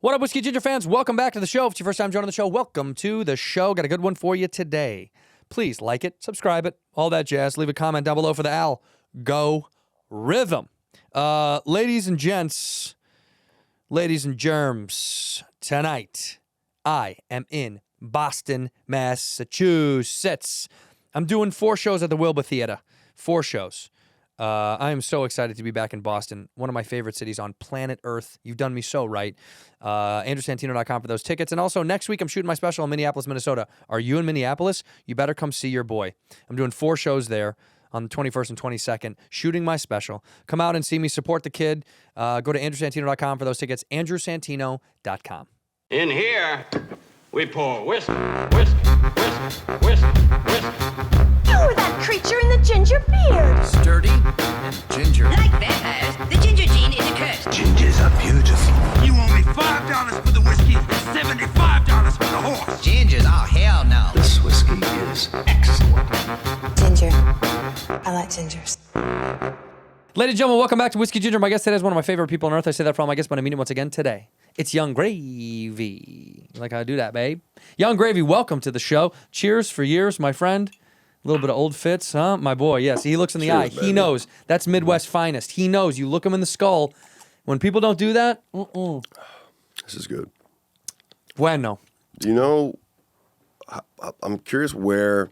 What up, Whiskey Ginger fans? Welcome back to the show. If it's your first time joining the show, welcome to the show. Got a good one for you today. Please like it, subscribe it, all that jazz. Leave a comment down below for the Algo Rhythm. Ladies and gents, ladies and germs, tonight I am in Boston, Massachusetts. I'm doing 4 shows at the Wilbur Theater. 4 shows. I am so excited to be back in Boston, one of my favorite cities on planet Earth. You've done me so right. AndrewSantino.com for those tickets. And also, next week, I'm shooting my special in Minneapolis, Minnesota. Are you in Minneapolis? You better come see your boy. I'm doing 4 shows there on the 21st and 22nd, shooting my special. Come out and see me. Support the kid. Go to AndrewSantino.com for those tickets. AndrewSantino.com. In here, we pour whiskey, whiskey, whiskey, whiskey, whiskey. You were that creature in the ginger beard. Sturdy and ginger. Like vampires, the ginger gene is a curse. Gingers are beautiful. You owe me $5 for the whiskey and $75 for the horse. Gingers? Oh, hell no. This whiskey is excellent. Ginger. I like gingers. Ladies and gentlemen, welcome back to Whiskey Ginger. My guest today is one of my favorite people on earth. I say that for all my guests, but I mean it once again today. It's Young Gravy. You like how I do that, babe? Young Gravy, welcome to the show. Cheers for years, my friend. A little bit of old Fitz, huh? My boy, yes. He looks in the Cheers, eye. baby. He knows. That's Midwest finest. He knows. You look him in the skull. When people don't do that, This is good. bueno. Do you know, I'm curious where,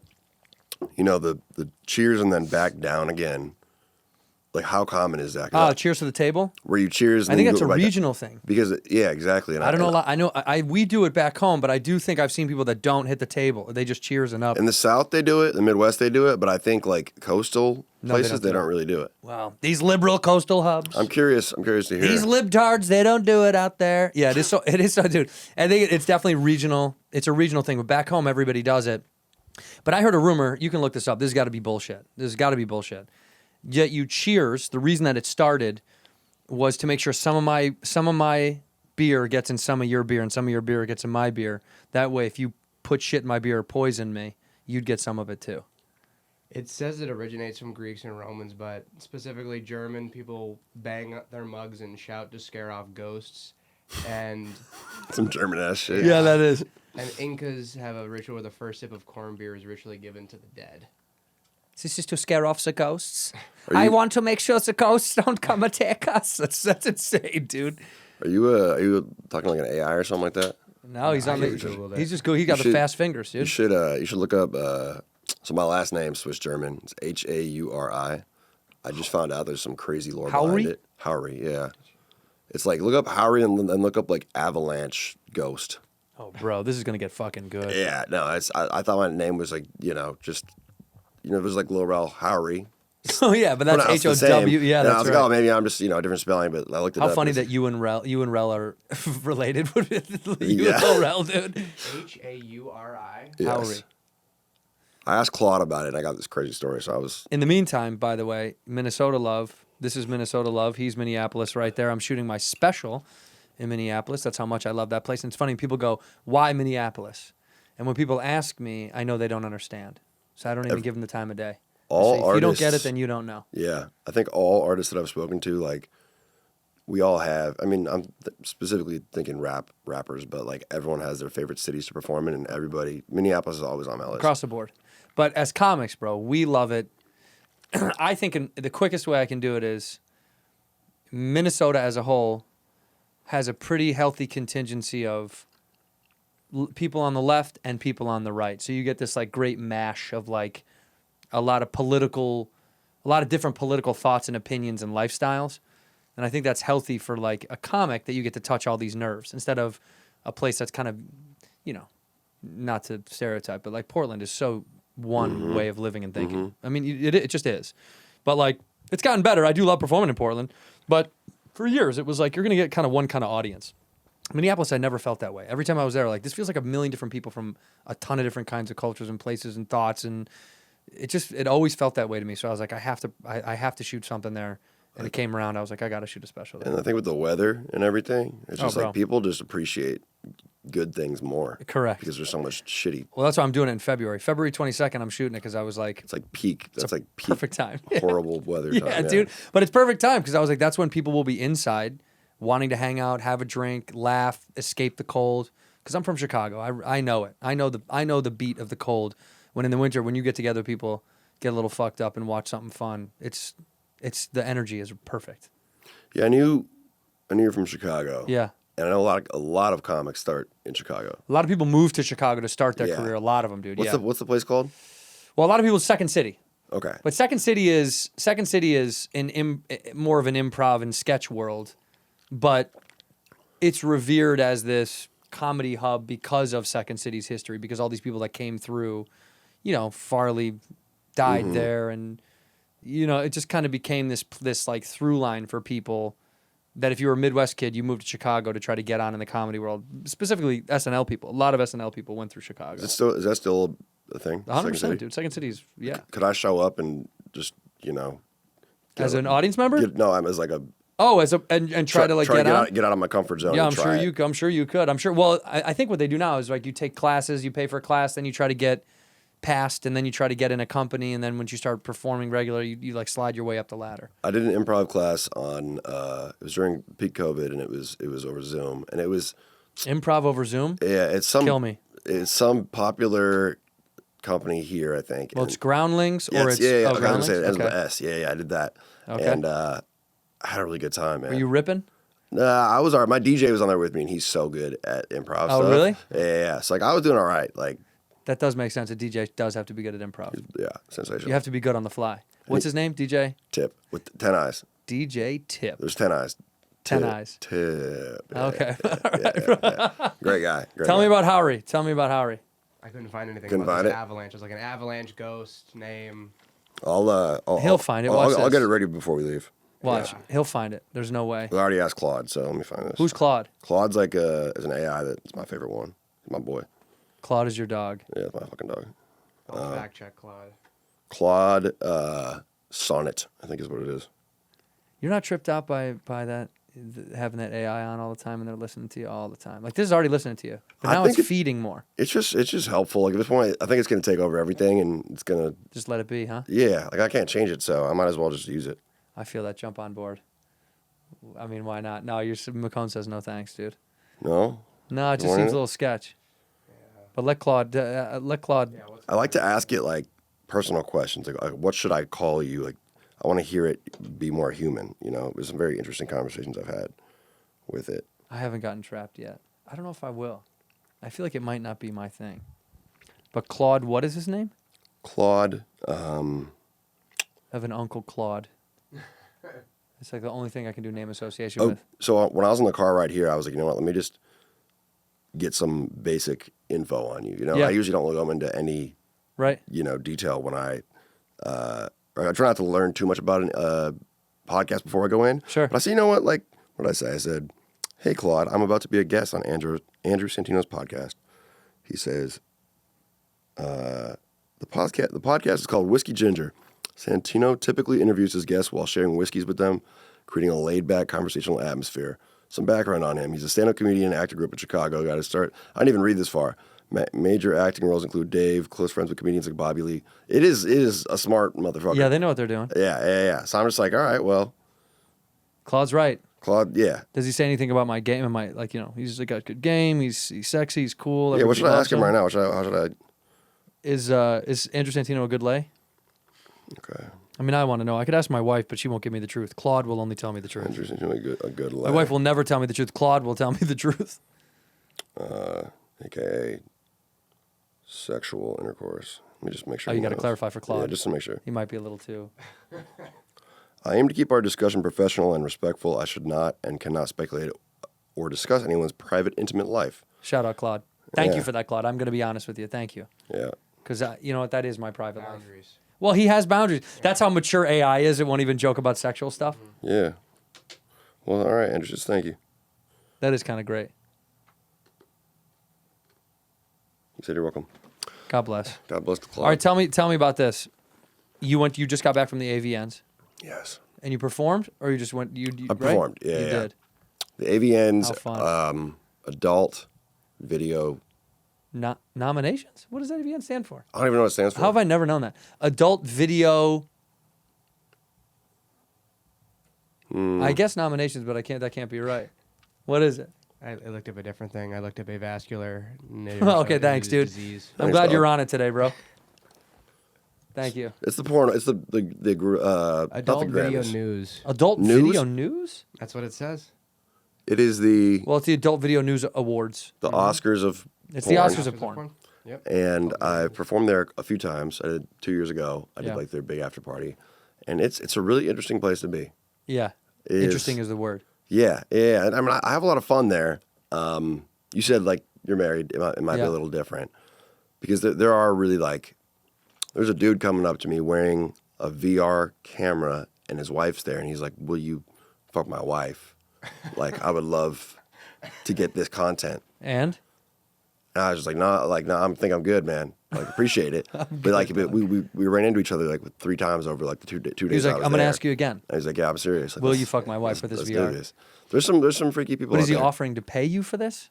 the cheers and then back down again, like how common is that? 'Cause Cheers to the table. where you cheers and I then think you that's go a back down. regional thing. Because, yeah, exactly. And I don't know a lot. I know we do it back home, but I do think I've seen people that don't hit the table. They just cheers and up. In the South, they do it. In the Midwest, they do it. But I think, like, coastal No, they places, don't they do don't it. really do it. Wow. These liberal coastal hubs. I'm curious to hear. These libtards, they don't do it out there. Yeah, it is so, dude. I think it's definitely regional. It's a regional thing, but back home, everybody does it. But I heard a rumor, you can look this up. This has got to be bullshit. Yet you cheers, the reason that it started was to make sure some of my beer gets in some of your beer and some of your beer gets in my beer. That way, if you put shit in my beer or poison me, you'd get some of it too. It says it originates from Greeks and Romans, but specifically German people bang their mugs and shout to scare off ghosts. And Some German ass shit. Yeah, that is. and Incas have a ritual where the first sip of corn beer is ritually given to the dead. This is to scare off the ghosts. Are I you- want to make sure the ghosts don't come attack us. That's insane, dude. Are you talking like an AI or something like that? No, he's on I the. just Googled He's it. just go. He got the should- fast fingers, You dude. should look up. So my last name Swiss German. It's Hauri. I just found out there's some crazy lore Hauri? behind it. Hauri, yeah. It's like look up Hauri and look up like avalanche ghost. Oh, bro, this is gonna get fucking good. Yeah, no, I thought my name was like it was like Laurel Hauri. Oh yeah, but that's Pronounced the same. HOW. Yeah, And I that's was right. like, oh, maybe I'm just different spelling, but I looked it How up. funny It's- that you and Rel are related. You Yeah. and Rel, dude. Hauri. Yes. Hauri. I asked Claude about it, and I got this crazy story. So I was In the meantime, by the way, Minnesota Love. This is Minnesota Love. He's Minneapolis right there. I'm shooting my special in Minneapolis. That's how much I love that place. And it's funny, people go, why Minneapolis? And when people ask me, I know they don't understand. So I don't even give them the time of day. I all say, if artists. you don't get it, then you don't know. Yeah, I think all artists that I've spoken to, like, we all have. I mean, I'm specifically thinking rappers, but like everyone has their favorite cities to perform in, and everybody. Minneapolis is always on my list. Across the board. But as comics, bro, we love it. I think the quickest way I can do it is Minnesota as a whole has a pretty healthy contingency of people on the left and people on the right. So you get this like great mash of like a lot of different political thoughts and opinions and lifestyles. And I think that's healthy for like a comic that you get to touch all these nerves instead of a place that's kind of, not to stereotype, but like Portland is so one way of living and thinking. I mean, it just is. But like, it's gotten better. I do love performing in Portland. But for years, it was like, you're going to get kind of one kind of audience. Minneapolis, I never felt that way. Every time I was there, like, this feels like a million different people from a ton of different kinds of cultures and places and thoughts. And it always felt that way to me. So I was like, I have to shoot something there. And it came around. I was like, I got to shoot a special there. And I think with the weather and everything, it's just bro. like people just appreciate good things more. Correct. Because there's so much shitty. Well, that's why I'm doing it in February. February 22nd, I'm shooting it because I was like, It's like peak. That's like peak. perfect time. Horrible weather time. Yeah, dude. But it's perfect time because I was like, that's when people will be inside wanting to hang out, have a drink, laugh, escape the cold. Because I'm from Chicago, I know it. I know the beat of the cold. When in the winter, when you get together, people get a little fucked up and watch something fun. It's the energy is perfect. Yeah, I knew you're from Chicago. Yeah. And I know a lot of comics start in Chicago. A lot of people move to Chicago to start their Yeah. career. A lot of them, dude. What's the place called? Well, a lot of people Second City. Okay. But Second City is more of an improv and sketch world, but it's revered as this comedy hub because of Second City's history, because all these people that came through, Farley died there, and it just kind of became this like through line for people that if you were a Midwest kid, you moved to Chicago to try to get on in the comedy world, specifically SNL people. A lot of SNL people went through Chicago. Is that still a thing? 100%, dude. Second City's, yeah. Could I show up and just, As an audience member? I'm as like a... Oh, and try to get on? Get out of my comfort zone. Yeah, and try it. I'm sure you could. I'm sure. Well, I think what they do now is like you take classes, you pay for a class, then you try to get passed, and then you try to get in a company, and then once you start performing regularly, you like slide your way up the ladder. I did an improv class on. It was during peak COVID, and it was over Zoom, and it was improv over Zoom. Yeah, Kill me. It's some popular company here, I think. Well, it's Groundlings, or it's I was gonna Groundlings. say it ends with Okay. an S. Yeah, I did that. Okay. And I had a really good time, man. Were you ripping? Nah, I was all right. My DJ was on there with me, and he's so good at improv Oh, stuff. really? Yeah. So, I was doing all right. Like, That does make sense. A DJ does have to be good at improv. yeah, sensational. You have to be good on the fly. What's his name? DJ? Tip with 10 eyes. DJ Tip. There's 10 eyes. 10 Tip, eyes. Tip. Okay. Yeah. Great guy. Tell me about Howery. Tell me about Howery. I couldn't find anything Couldn't about find this it? avalanche. It was like an avalanche ghost name. He'll find it. Watch I'll this. get it ready before we leave. Watch. He'll find it. There's no way. I already asked Claude, so let me find this. Who's Claude? Claude's like is an AI that's my favorite one. My boy. Claude is your dog. Yeah, it's my fucking dog. I'll fact check Claude. Claude Sonnet, I think is what it is. You're not tripped out by that, having that AI on all the time and they're listening to you all the time. Like, this is already listening to you. But now it's feeding more. It's just helpful. Like, at this point, I think it's going to take over everything, and it's going to... Just let it be, huh? Yeah, like, I can't change it, so I might as well just use it. I feel that. Jump on board. I mean, why not? No, McCone says no thanks, dude. No? No, it just Want seems it? a little sketch. But let Claude... I like to ask it, like, personal questions. Like, what should I call you? Like, I want to hear it be more human, There's some very interesting conversations I've had with it. I haven't gotten trapped yet. I don't know if I will. I feel like it might not be my thing. But Claude, what is his name? Claude, I have an uncle Claude. It's like the only thing I can do name association with. So when I was in the car right here, I was like, you know what, let me just get some basic info on you. Yeah. I usually don't go into any, Right. detail when I try not to learn too much about a podcast before I go in. Sure. But I said, you know what, like, what did I say? I said, hey, Claude, I'm about to be a guest on Andrew Santino's podcast. He says, the podcast is called Whiskey Ginger. Santino typically interviews his guests while sharing whiskeys with them, creating a laid-back conversational atmosphere. Some background on him. He's a stand-up comedian, actor group in Chicago. Got to start. I didn't even read this far. Major acting roles include Dave, close friends with comedians like Bobby Lee. It is a smart motherfucker. Yeah, they know what they're doing. Yeah. So I'm just like, all right, well, Claude's right. Claude, yeah. Does he say anything about my game? He's got good game. He's sexy. He's cool. Yeah, what should I ask him right now? How should I? Is Andrew Santino a good lay? Okay. I mean, I want to know. I could ask my wife, but she won't give me the truth. Claude will only tell me the truth. Andrew Santino, a good My wife will never tell me the truth. Claude will tell me the truth. AKA sexual intercourse. Let me just make sure. Oh, you got to knows. clarify for Claude. Yeah, just to make sure. He might be a little too. I aim to keep our discussion professional and respectful. I should not and cannot speculate or discuss anyone's private, intimate life. Shout out, Claude. Thank Yeah. you for that, Claude. I'm going to be honest with you. Thank you. Yeah. Because you know what? That is my private life. Boundaries. Well, he has boundaries. That's how mature AI is. It won't even joke about sexual stuff. Yeah. Well, all right, Andrew. Just thank you. That is kind of great. You said you're welcome. God bless. God bless the Claude. All right, tell me about this. You just got back from the AVNs. Yes. And you performed, or you just went? You I performed. Right? Yeah, you yeah. did. The AVNs, How fun. adult video. Nominations? What does AVN stand for? I don't even know what it stands for. How have I never known that? Adult video. I guess nominations, but that can't be right. What is it? I looked up a different thing. I looked up avascular. Okay, thanks, dude. Disease. I'm Thanks, glad dog. you're on it today, bro. Thank you. It's the porn. It's not the Adult video Grammys. news. Adult News? Video News? That's what it says. It is the Well, it's the Adult Video News Awards. Oscars of It's porn. the Oscars of porn. Yep. And I performed there a few times. I did 2 years ago. I did Yeah. like their big after party, and it's a really interesting place to be. Yeah. Is- Interesting is the word. Yeah, yeah. And I mean, I have a lot of fun there. You said like you're married. It might be Yeah. a little different because there are really like there's a dude coming up to me wearing a VR camera and his wife's there, and he's like, "Will you fuck my wife? Like, I would love to get this content." And? And I was just like, nah, I think I'm good, man. Like, appreciate it. But like, we ran into each other like 3 times over like the two days. He was like, I was I'm going to there. ask you again. And he's like, yeah, I'm serious. Like, Will let's- you fuck my wife with this let's VR? do this. There's some freaky people. But out is he there. offering to pay you for this?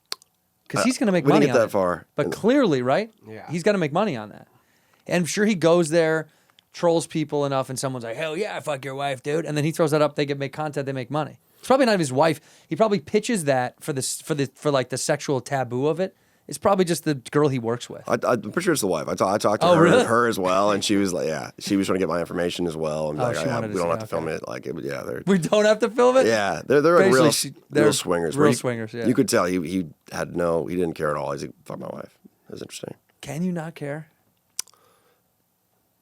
Because he's going to make we didn't money get on that it. far. But And- clearly, right? Yeah. He's got to make money on that. And I'm sure he goes there, trolls people enough, and someone's like, hell yeah, I fuck your wife, dude. And then he throws that up. They make content. They make money. It's probably not his wife. He probably pitches that for like the sexual taboo of it. It's probably just the girl he works with. I'm pretty sure it's the wife. I talked to Oh, really? her as well, and she was like, yeah, she was trying to get my information as well. And Oh, like, she yeah, wanted we to don't see, have to film okay. it. Like, yeah, they're We don't have to film it? yeah, they're like Basically, they're real swingers. real Where swingers, yeah. You could tell he didn't care at all. He's like, fuck my wife. It was interesting. Can you not care?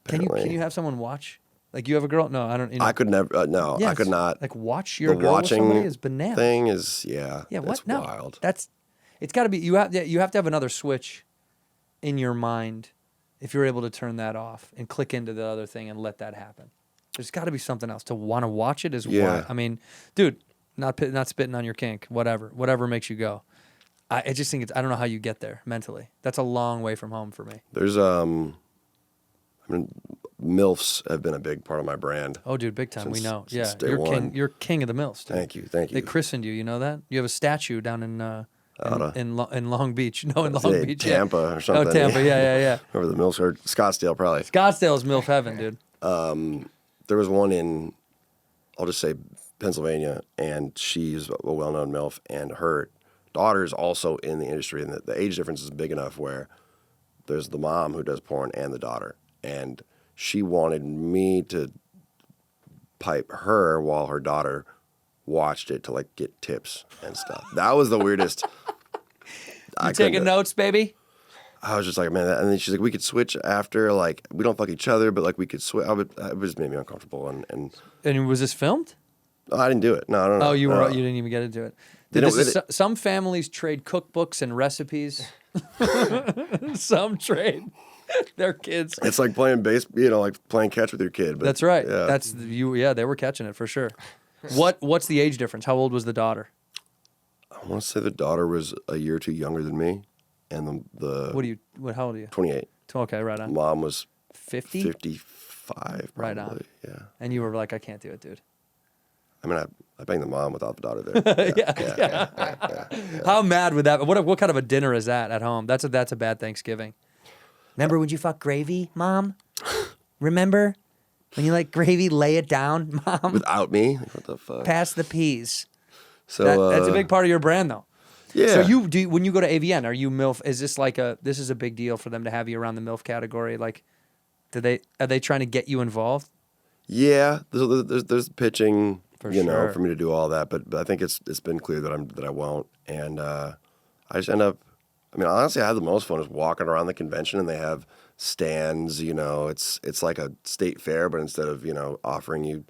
Can Apparently. you have someone watch? Like you have a girl? No, I don't. You know. I could never. No, Yeah, I could not. Like watch your the girl with watching somebody is bananas. thing is yeah. Yeah, what? It's No, wild. It's got to be. You have to have another switch in your mind if you're able to turn that off and click into the other thing and let that happen. There's got to be something else to want to watch it. Is Yeah. why. I mean, dude, not spitting on your kink. Whatever makes you go. I just think I don't know how you get there mentally. That's a long way from home for me. There's I mean, Milfs have been a big part of my brand. Oh, dude, big time. We Since- know. since Yeah, day you're one. king. You're king of the mills. Dude. Thank you. They christened you. You know that? You have a statue down in Outta. in Long Beach. No, in Is Long it Beach. yeah. Tampa or something. Oh, Tampa. Yeah. Over the Milfs or Scottsdale probably. Scottsdale's MILF heaven, dude. There was one in, I'll just say Pennsylvania, and she's a well-known MILF, and her daughter's also in the industry, and the age difference is big enough where there's the mom who does porn and the daughter, and she wanted me to pipe her while her daughter watched it to like get tips and stuff. That was the weirdest. You taking notes, baby? I was just like, man, and then she's like, we could switch after, like, we don't fuck each other, but like we could switch. It just made me uncomfortable, and And was this filmed? I didn't do it. No, I don't know. Oh, you No. didn't even get into it. They Dude, don't- some families trade cookbooks and recipes. Some trade their kids. It's like playing like playing catch with your kid. But That's right. Yeah. That's you. Yeah, they were catching it for sure. What's the age difference? How old was the daughter? I want to say the daughter was a year or two younger than me, and the How old are you? 28. Okay, right on. Mom was 50. 55. Probably. Right on. Yeah. And you were like, I can't do it, dude. I mean, I banged the mom without the daughter there. Yeah. How mad would that? What kind of a dinner is that at home? That's a bad Thanksgiving. Remember when you fuck gravy, Mom? Remember when you like gravy? Lay it down, Mom. Without me? Like, what the fuck? Pass the peas. So That's a big part of your brand, though. Yeah. So when you go to AVN, are you MILF? Is this this is a big deal for them to have you around the MILF category? Like, are they trying to get you involved? Yeah. There's pitching. For you know, sure. for me to do all that, but I think it's been clear that I won't, and I just end up. I mean, honestly, I had the most fun just walking around the convention, and they have stands. You know, it's like a state fair, but instead of offering you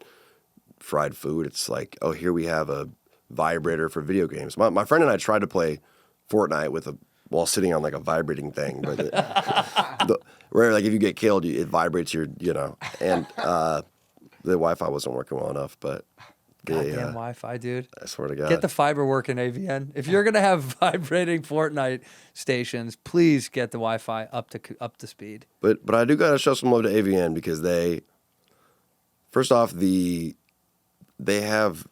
fried food, it's like, oh, here we have a vibrator for video games. My friend and I tried to play Fortnite while sitting on like a vibrating thing, but where like if you get killed, it vibrates your and the Wi-Fi wasn't working well enough, but. Goddamn Wi-Fi, dude. I swear to God. Get the fiber working, AVN. If you're gonna have vibrating Fortnite stations, please get the Wi-Fi up to speed. But I do gotta show some love to AVN because first off, they have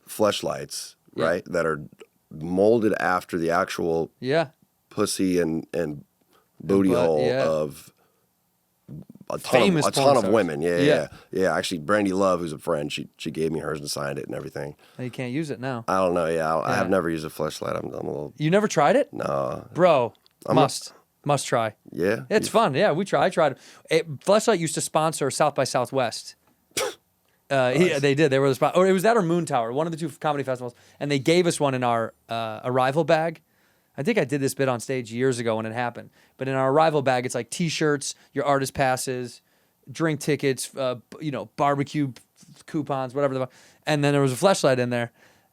fleshlights, right, that are molded after the actual Yeah. pussy and booty butt, hole yeah. of Famous ton porn of stars. women. Yeah. Actually, Brandy Love, who's a friend, she gave me hers and signed it and everything. You can't use it now. I don't know. Yeah, I have never used a Fleshlight. I'm a little. You never tried it? No. Bro, must try. Yeah. It's fun. Yeah, I tried it. Fleshlight used to sponsor South by Southwest. Yeah, they did. They were the spot. Or it was that or Moon Tower, one of the two comedy festivals. And they gave us one in our arrival bag. I think I did this bit on stage years ago when it happened. But in our arrival bag, it's like T-shirts, your artist passes, drink tickets, barbecue coupons, whatever the fuck. And then there was a Fleshlight in there.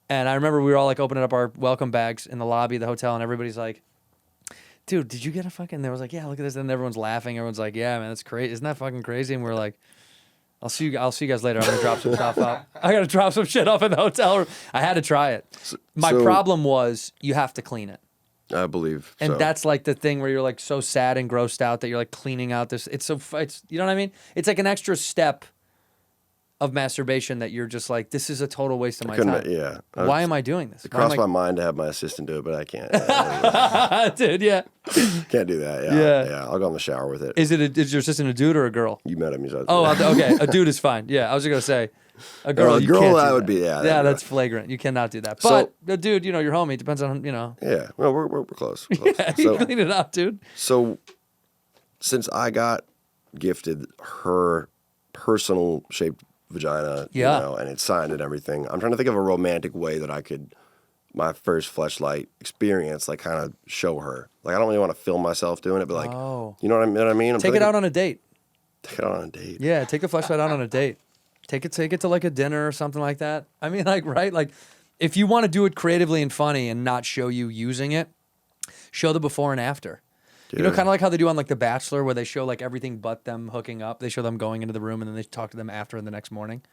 And I remember we were all like opening up our welcome bags in the lobby of the hotel, and everybody's like, dude, did you get a fucking... There was like, yeah, look at this. And everyone's laughing. Everyone's like, yeah, man, that's crazy. Isn't that fucking crazy? And we're like, I'll see you guys later. I'm going to drop some stuff off. I got to drop some shit off in the hotel room. I had to try it. My problem was you have to clean it. I believe. And so. that's like the thing where you're like so sad and grossed out that you're like cleaning out this. It's you know what I mean? It's like an extra step of masturbation that you're just like, this is a total waste of my time. Yeah. Why am I doing this? It crossed my mind to have my assistant do it, but I can't. Dude, yeah. Can't do that. Yeah. I'll go in the shower with it. Is your assistant a dude or a girl? You met him. He's Okay. A dude is fine. Yeah, I was going to say. A girl, you can't that do would be, yeah. Yeah, that's flagrant. You cannot do that. But the dude, your homie, depends on, Yeah, well, we're close. Yeah, you clean it up, dude. So, since I got gifted her personal shaped vagina, and it's signed and everything, I'm trying to think of a romantic way that I could, my first Fleshlight experience, like kind of show her. Like, I don't really want to film myself doing it, but like, you know what I mean? Take it out on a date. Take it out on a date. Yeah, take the Fleshlight out on a date. Take it to like a dinner or something like that. I mean, like, right? Like, if you want to do it creatively and funny and not show you using it, show the before and after. Dude. Kind of like how they do on like The Bachelor, where they show like everything but them hooking up. They show them going into the room and then they talk to them after the next morning.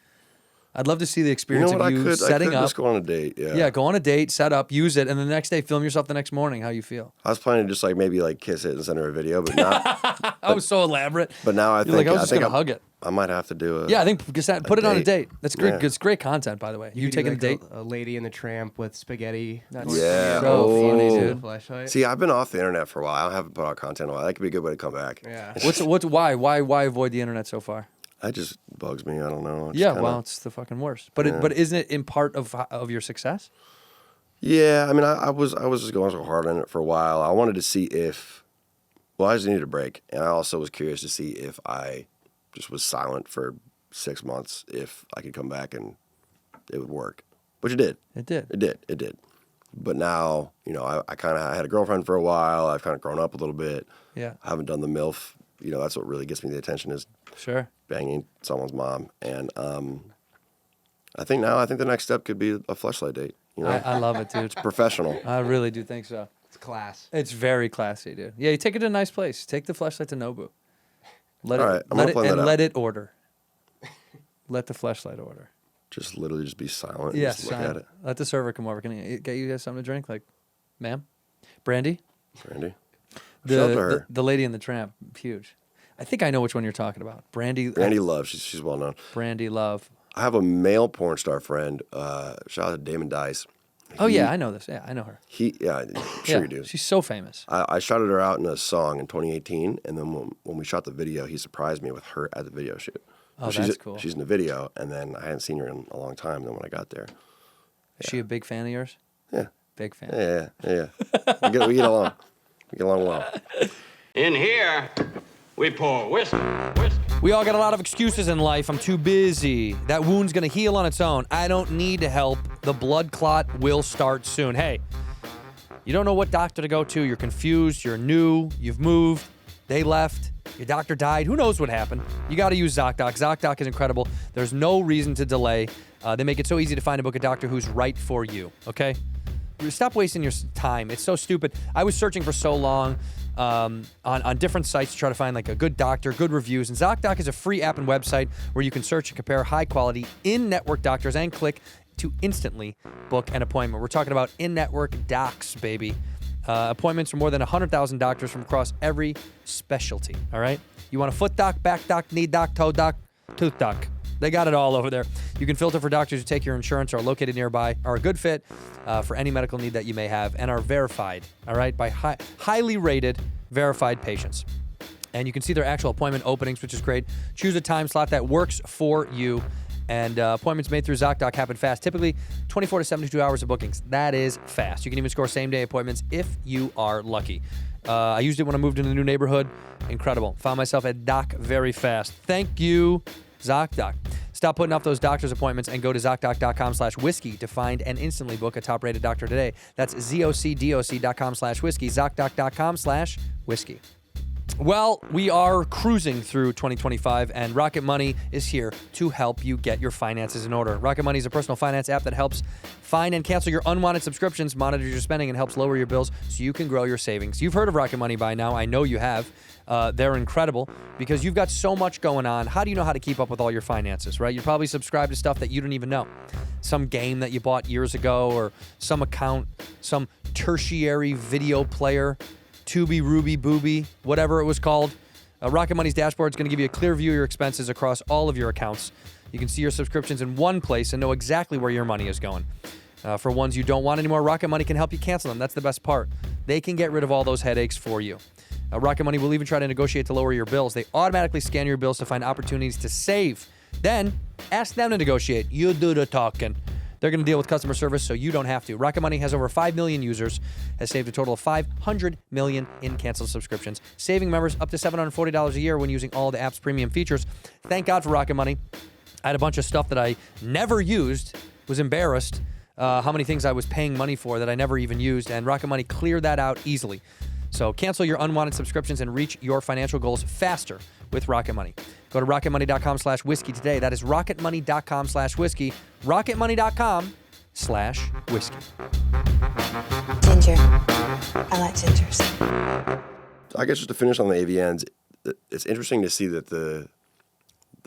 I'd love to see the experience of you setting up. Just go on a date, yeah. Yeah, go on a date, set up, use it, and the next day film yourself the next morning how you feel. I was planning to just like maybe like kiss it and send her a video, but not. I was so elaborate. But now I was just gonna hug it. I might have to do a. Yeah, I think put it on a date. That's great. Yeah. It's great content, by the way. You taking a date? A Lady in the Tramp with spaghetti. That's so funny, dude. Fleshlight. See, I've been off the internet for a while. I haven't put out content in a while. That could be a good way to come back. Yeah. Why avoid the internet so far? That just bugs me. I don't know. It's the fucking worst. But isn't it in part of your success? Yeah, I mean, I was just going so hard on it for a while. I wanted to see if, I just needed a break, and I also was curious to see if I just was silent for 6 months, if I could come back and it would work, which it did. It did. It did. But now, I kind of had a girlfriend for a while. I've kind of grown up a little bit. Yeah. I haven't done the Milf. That's what really gets me the attention is banging someone's mom. And I think the next step could be a Fleshlight date. I love it, dude. It's professional. I really do think so. It's class. It's very classy, dude. Yeah, you take it to a nice place. Take the Fleshlight to Nobu. Let it order. Let the Fleshlight order. Just literally just be silent. Yeah, and just look at it. Let the server come over. Can I get you guys something to drink? Like, ma'am? Brandy? The Lady in the Tramp. Huge. I think I know which one you're talking about. Brandy Love. She's well known. Brandy Love. I have a male porn star friend. Shout out to Damon Dice. I know this. Yeah, I know her. I'm sure you do. She's so famous. I shouted her out in a song in 2018, and then when we shot the video, he surprised me with her at the video shoot. Oh, that's cool. She's in the video, and then I hadn't seen her in a long time. Then when I got there, Is she a big fan of yours? Yeah. Big fan. Yeah. we get along. We get along well. In here, we pour whiskey. We all got a lot of excuses in life. I'm too busy. That wound's going to heal on its own. I don't need help. The blood clot will start soon. Hey, you don't know what doctor to go to. You're confused. You're new. You've moved. They left. Your doctor died. Who knows what happened? You got to use Zocdoc. Zocdoc is incredible. There's no reason to delay. They make it so easy to find and book a doctor who's right for you, okay? Stop wasting your time. It's so stupid. I was searching for so long on different sites to try to find like a good doctor, good reviews. And Zocdoc is a free app and website where you can search and compare high-quality in-network doctors and click to instantly book an appointment. We're talking about in-network docs, baby. Appointments from more than 100,000 doctors from across every specialty, all right? You want a foot doc, back doc, knee doc, toe doc, tooth doc. They got it all over there. You can filter for doctors who take your insurance, are located nearby, are a good fit for any medical need that you may have, and are verified, all right, by highly rated, verified patients. And you can see their actual appointment openings, which is great. Choose a time slot that works for you. And appointments made through Zocdoc happen fast. Typically, 24 to 72 hours of bookings. That is fast. You can even score same-day appointments if you are lucky. I used it when I moved into the new neighborhood. Incredible. Found myself at Doc very fast. Thank you, Zocdoc. Stop putting off those doctor's appointments and go to ZocDoc.com/whiskey to find and instantly book a top-rated doctor today. That's ZocDoc.com/whiskey, ZocDoc.com/whiskey. Well, we are cruising through 2025, and Rocket Money is here to help you get your finances in order. Rocket Money is a personal finance app that helps find and cancel your unwanted subscriptions, monitors your spending, and helps lower your bills so you can grow your savings. You've heard of Rocket Money by now. I know you have. They're incredible because you've got so much going on. How do you know how to keep up with all your finances, right? You're probably subscribed to stuff that you don't even know. Some game that you bought years ago, or some account, some tertiary video player, Tubi, Ruby, Booby, whatever it was called. Rocket Money's dashboard is going to give you a clear view of your expenses across all of your accounts. You can see your subscriptions in one place and know exactly where your money is going. For ones you don't want anymore, Rocket Money can help you cancel them. That's the best part. They can get rid of all those headaches for you. Rocket Money will even try to negotiate to lower your bills. They automatically scan your bills to find opportunities to save. Then, ask them to negotiate. You do the talking. They're going to deal with customer service so you don't have to. Rocket Money has over 5 million users, has saved a total of $500 million in canceled subscriptions, saving members up to $740 a year when using all the app's premium features. Thank God for Rocket Money. I had a bunch of stuff that I never used, was embarrassed how many things I was paying money for that I never even used, and Rocket Money cleared that out easily. So cancel your unwanted subscriptions and reach your financial goals faster with Rocket Money. Go to rocketmoney.com/whiskey today. That is rocketmoney.com/whiskey. rocketmoney.com/whiskey. Ginger. I like gingers. I guess just to finish on the AVNs, it's interesting to see that the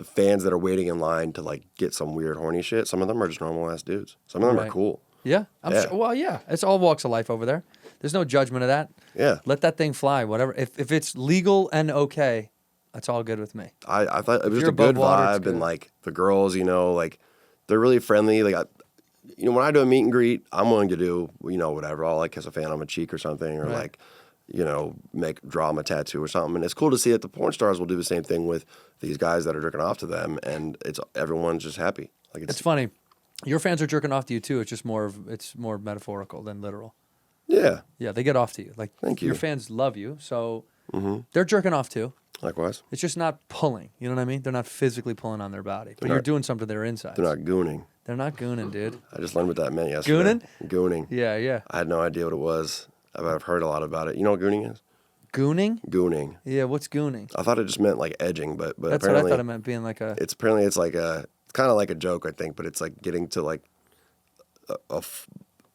fans that are waiting in line to like get some weird horny shit, some of them are just normal ass dudes. Some of them are cool. Yeah, I'm Yeah. sure. Well, yeah, it's all walks of life over there. There's no judgment of that. Yeah. Let that thing fly. Whatever. If it's legal and okay, that's all good with me. I thought it was you're just a good above water, it's vibe, good. and like the girls, like they're really friendly. Like, when I do a meet and greet, I'm willing to do, whatever. I'll like kiss a fan on my cheek or something, or like, draw them a tattoo or something. And it's cool to see that the porn stars will do the same thing with these guys that are jerking off to them, and everyone's just happy. Like It's funny. Your fans are jerking off to you too. It's just more metaphorical than literal. Yeah. Yeah, they get off to you. Like, Thank you. Your fans love you, so they're jerking off too. Likewise. It's just not pulling. You know what I mean? They're not physically pulling on their body, but you're doing something to their insides. They're not gooning. They're not gooning, dude. I just learned what that meant yesterday. Gooning? Gooning. Yeah, yeah. I had no idea what it was. I've heard a lot about it. You know what gooning is? Gooning? Gooning. Yeah, what's gooning? I thought it just meant like edging, but That's what apparently I thought it meant, being like a... it's like it's kind of like a joke, I think, but it's like getting to like a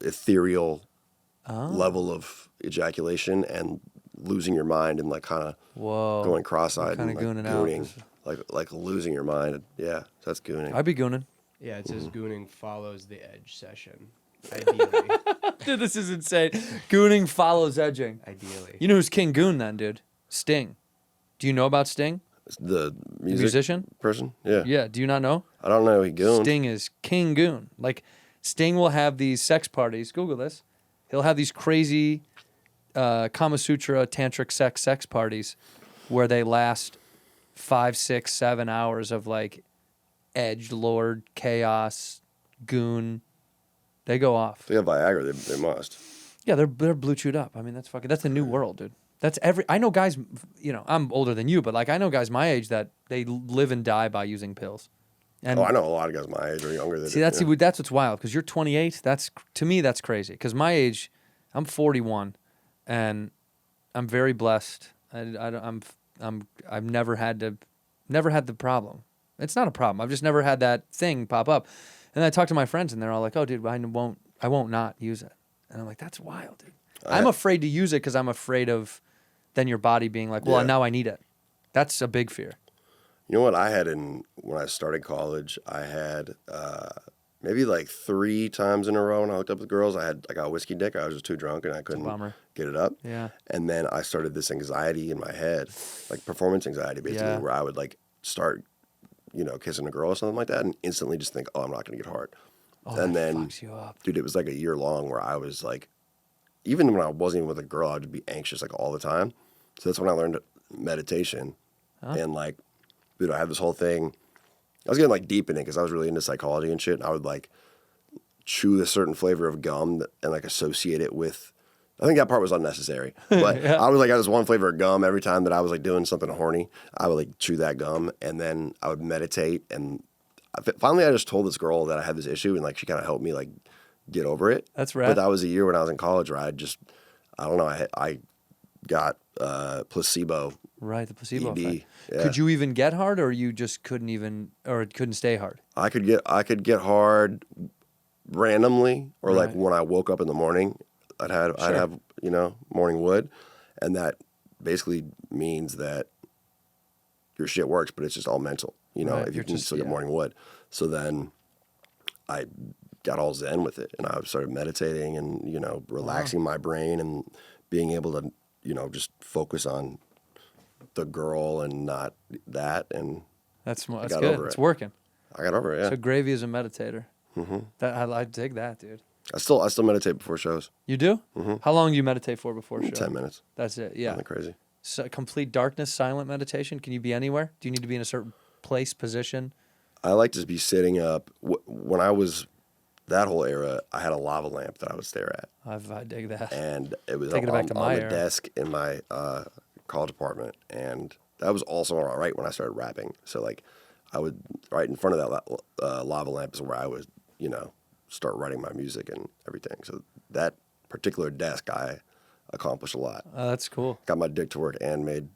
ethereal level of ejaculation and losing your mind and like kind of going cross-eyed Kinda and like gooning out. gooning, like losing your mind. Yeah, so that's gooning. I'd be gooning. Yeah, it says gooning follows the edge session. Ideally. Dude, this is insane. Gooning follows edging. Ideally. You know who's King Goon then, dude? Sting. Do you know about Sting? The musician person? Yeah. Yeah, do you not know? I don't know. He gooned. Sting is King Goon. Like, Sting will have these sex parties. Google this. He'll have these crazy Kama Sutra tantric sex parties where they last 5, 6, 7 hours of like edgelord, chaos, goon. They go off. They have Viagra. They must. Yeah, they're blue chewed up. I mean, that's the new world, dude. I know guys, I'm older than you, but like I know guys my age that they live and die by using pills. And I know a lot of guys my age or younger than that's what's wild, because you're 28. To me that's crazy, because my age, I'm 41, and I'm very blessed. I've never had the problem. It's not a problem. I've just never had that thing pop up. And I talk to my friends, and they're all like, "Oh, dude, I won't not use it." And I'm like, "That's wild, dude." I'm afraid to use it because I'm afraid of then your body being like, "Well, now I need it." That's a big fear. You know what I had when I started college? I had maybe like 3 times in a row when I hooked up with girls. I got whiskey dick. I was just too drunk and I couldn't get it up. Yeah. And then I started this anxiety in my head, like performance anxiety, basically, where I would like start, kissing a girl or something like that, and instantly just think, "Oh, I'm not gonna get hard." Oh, and that then, fucks you up. Dude, it was like a year long where I was like, even when I wasn't even with a girl, I'd be anxious like all the time. So that's when I learned meditation, and like, dude, I had this whole thing. I was getting like deep in it because I was really into psychology and shit. And I would like chew a certain flavor of gum and like associate it with. I think that part was unnecessary, but I was like, I had this one flavor of gum every time that I was like doing something horny. I would like chew that gum, and then I would meditate. And finally, I just told this girl that I had this issue, and like she kind of helped me like get over it. That's right. But that was a year when I was in college where I don't know, I got placebo. Right, the placebo ED. effect. Yeah. Could you even get hard, or you just couldn't stay hard? I could get hard randomly, or like Right. when I woke up in the morning, I'd have morning wood, and that basically means that your shit works, but it's just all mental. Right, if you you're can just- still get yeah. morning wood. So then I got all zen with it, and I started meditating and relaxing my brain and being able to just focus on the girl and not that, and That's got good. over It's it. working. I got over it. Yeah, So Gravy is a meditator. That I dig that, dude. I still meditate before shows. You do? How long do you meditate for before a show? 10 minutes. That's it. Yeah. Nothing crazy. So complete darkness, silent meditation. Can you be anywhere? Do you need to be in a certain place, position? I like to be sitting up. When I was that whole era, I had a lava lamp that I would stare at, I dig that. and it was Taking it back to my on the era. desk in my college apartment, and that was also right when I started rapping. So like, I would right in front of that lava lamp is where I would start writing my music and everything. So that particular desk, I accomplished a lot. That's cool. Got my dick to work and made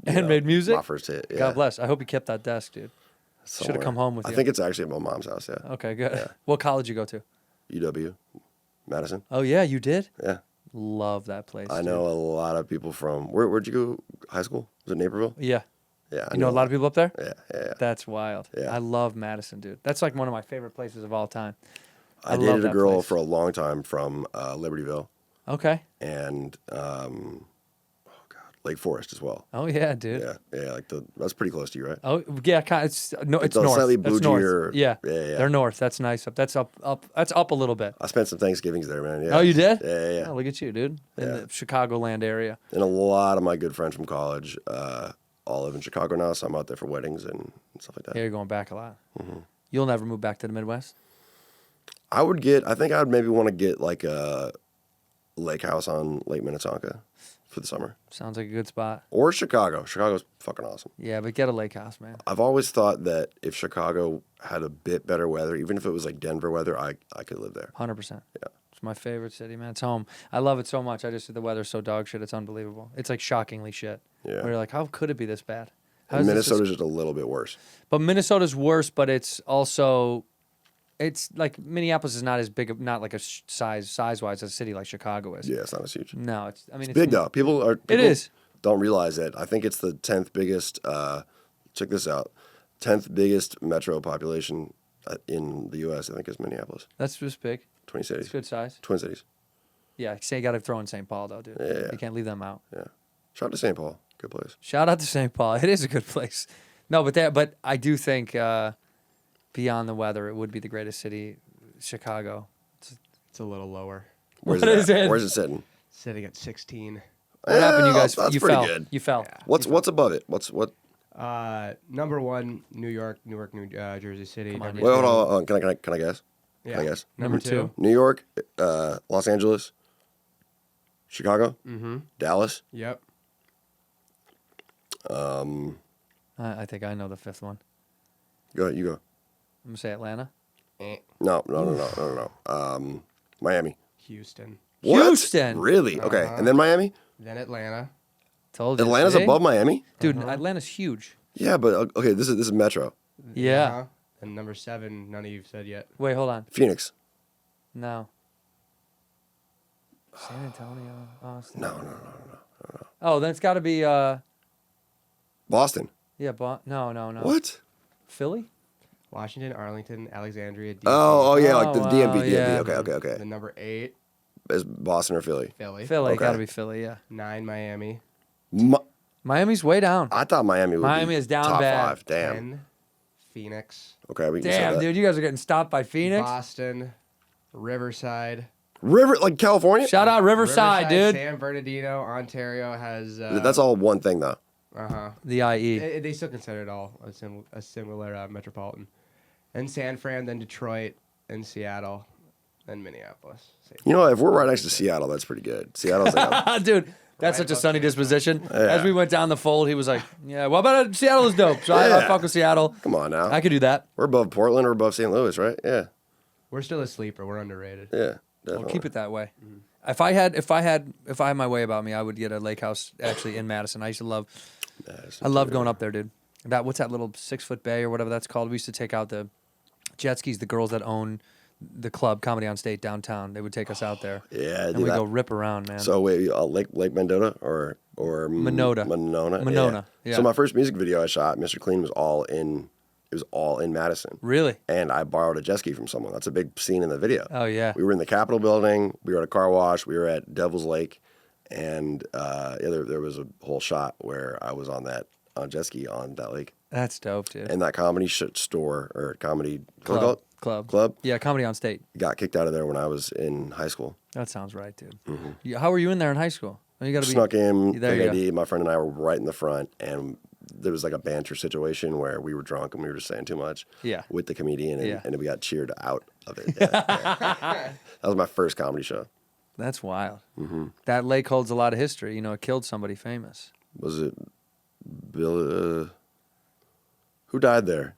Made music? my first hit. Yeah. God bless. I hope you kept that desk, dude. Should have Somewhere. come home with you. I think it's actually at my mom's house. Yeah. Okay, good. What college you go to? UW, Madison. Oh yeah, you did. Yeah. Love that place. I dude. know a lot of people from where'd you go high school? Was it Naperville? Yeah. Yeah. I You know a lot of people up there? Yeah. That's wild. Yeah. I love Madison, dude. That's like one of my favorite places of all time. I love dated a that girl place. for a long time from Libertyville Okay. and Lake Forest as well. Oh yeah, dude. Yeah, that's pretty close to you, right? Oh yeah, it's north. slightly That's north. bougier- Yeah. yeah. They're north. That's nice. That's up. That's up a little bit. I spent some Thanksgivings there, man. Yeah. Oh, you did? Yeah. Oh, look at you, dude. In Yeah. the Chicagoland area. And a lot of my good friends from college all live in Chicago now, so I'm out there for weddings and stuff like that. Yeah, you're going back a lot. Mm-hmm. You'll never move back to the Midwest. I think I would maybe want to get like a lake house on Lake Minnetonka for the summer. Sounds like a good spot. Or Chicago. Chicago's fucking awesome. Yeah, but get a lake house, man. I've always thought that if Chicago had a bit better weather, even if it was like Denver weather, I could live there. 100%. Yeah. It's my favorite city, man. It's home. I love it so much. The weather's so dog shit. It's unbelievable. It's like shockingly shit. Yeah. Where you're like, how could it be this bad? How And is this Minnesota's just a little bit worse. But Minnesota's worse, but it's also, it's like Minneapolis is not as big, not like a size-wise as a city like Chicago is. Yeah, it's not as huge. No, it's, I mean, it's Big though. People is. don't realize that. I think it's the 10th biggest. Check this out. 10th biggest metro population in the U.S. I think is Minneapolis. That's just big. Twin Cities. It's good size. Twin Cities. Yeah, say you got to throw in St. Paul though, dude. Yeah. You can't leave them out. Yeah. Shout out to St. Paul. Good place. Shout out to St. Paul. It is a good place. No, but I do think beyond the weather, it would be the greatest city, Chicago. It's a little lower. Where's What it is at? it? Where's it sitting? Sitting at 16. What happened, you guys? That's You pretty fell. good. You fell. What's above it? What? Number one, Newark, New Jersey City. Come on, Number dude. Wait, two- hold on. Can I guess? Yeah. Can I guess? Number two. New York, Los Angeles, Chicago, Mm-hmm. Dallas. Yep. I think I know the fifth one. Go ahead. You go. I'm gonna say Atlanta. No. Miami. Houston. What? Houston. Really? Okay. And then Miami. Then Atlanta. Told you. Atlanta's see? above Miami. Dude, Atlanta's huge. Yeah, but okay. This is Metro. Yeah. Uh-huh. And number 7, none of you've said yet. Wait, hold on. Phoenix. No. San Antonio, Austin. No. Oh, then it's got to be Boston. yeah, no. What? Philly? Washington, Arlington, Alexandria, DC. Oh yeah, like the Oh, DMV. wow, yeah. Okay. Then number 8, Is Boston or Philly? Philly. Philly, Okay. got to be Philly, yeah. 9, Miami. Miami's way down. I thought Miami would Miami be is down top bad. 5. Damn. 10, Phoenix. Okay, we can Damn, say that. dude, you guys are getting stopped by Phoenix. Boston, Riverside. River, like California. Shout out Riverside, dude. San Bernardino, Ontario has. That's all one thing though. the IE. They still consider it all a similar metropolitan. And San Fran, then Detroit, and Seattle, then Minneapolis. You know, if we're right next to Seattle, that's pretty good. Seattle's like Dude, that's Right such a above sunny San disposition. Yeah. As we went down the fold, he was like, yeah, what about Seattle is dope. So I Yeah. fuck with Seattle. come on now. I could do that. We're above Portland or above St. Louis, right? Yeah. We're still a sleeper. We're underrated. Yeah. Definitely. We'll keep it that way. If I had my way about me, I would get a lake house actually in Madison. I used to love I loved going up there, dude. What's that little 6-foot bay or whatever that's called? We used to take out the jet skis, the girls that own the club Comedy on State downtown. They would take us out there. Yeah, And do we that. go rip around, man. So wait, Lake Mendota or Monona. Monona. Yeah. So my first music video I shot, Mr. Clean, was all in Madison. Really? And I borrowed a jet ski from someone. That's a big scene in the video. Oh yeah. We were in the Capitol building. We were at a car wash. We were at Devil's Lake, and there was a whole shot where I was on jet ski on that lake. That's dope, dude. And that comedy store or comedy Club. Yeah, Comedy on State. got kicked out of there when I was in high school. That sounds right, dude. Yeah, how were you in there in high school? Oh, you got to be Snuck in, There fake you ID. My friend and I were right in the front, and there was like a banter situation where we were drunk and we were just saying too much. Yeah. With the comedian, and, Yeah. and we got cheered out of it. Yeah, yeah. That was my first comedy show. That's wild. That lake holds a lot of history. You know, it killed somebody famous. Was it Bill? Who died there?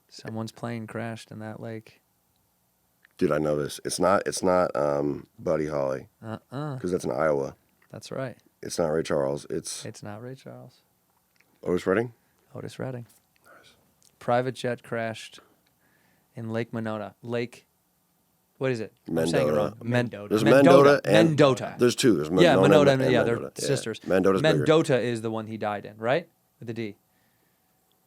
Someone's plane crashed in that lake. Dude, I know this. It's not Buddy Holly because that's in Iowa. That's right. It's not Ray Charles. It's It's not Ray Charles. Otis Redding. Otis Redding. Private jet crashed in Lake Monona. What is it? I'm saying it Mendota. wrong. Mendota. There's Mendota and Mendota. There's two. There's Yeah, Monona Monona. and Yeah, they're Mendota. sisters. Mendota's bigger. Mendota is the one he died in, right? With the D.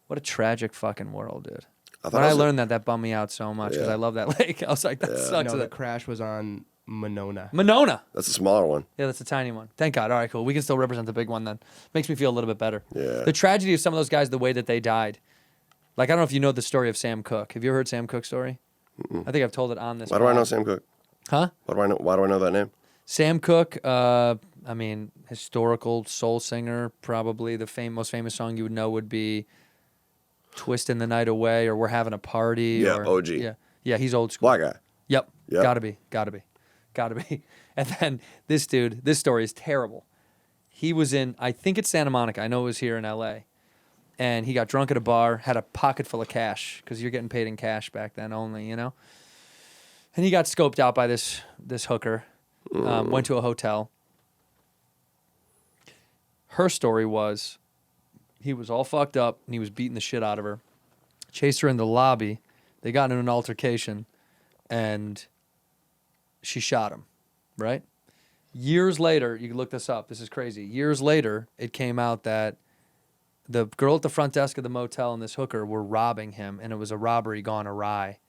What a tragic fucking world, dude. When I learned that bummed me out so much because Yeah. I love that lake. I was like, that sucks. No, the crash was on Monona. Monona. That's a smaller one. Yeah, that's a tiny one. Thank God. All right, cool. We can still represent the big one then. Makes me feel a little bit better. Yeah. The tragedy of some of those guys, the way that they died. Like, I don't know if you know the story of Sam Cooke. Have you ever heard Sam Cooke's story? I think I've told it on this. Why do I know pod. Sam Cooke? Huh? Why do I know that name? Sam Cooke, I mean, historical soul singer, probably. The most famous song you would know would be Twisting the Night Away or We're Having a Party. Yeah, or, OG. Yeah, he's old school. Black guy. Yep. Yep. Gotta be. And then this dude, this story is terrible. He was in, I think it's Santa Monica. I know it was here in LA. And he got drunk at a bar, had a pocket full of cash, because you're getting paid in cash back then only, you know? And he got scoped out by this hooker, went to a hotel. Her story was he was all fucked up and he was beating the shit out of her. Chased her in the lobby. They got in an altercation and she shot him, right? Years later, you can look this up. This is crazy. Years later, it came out that the girl at the front desk of the motel and this hooker were robbing him, and it was a robbery gone awry.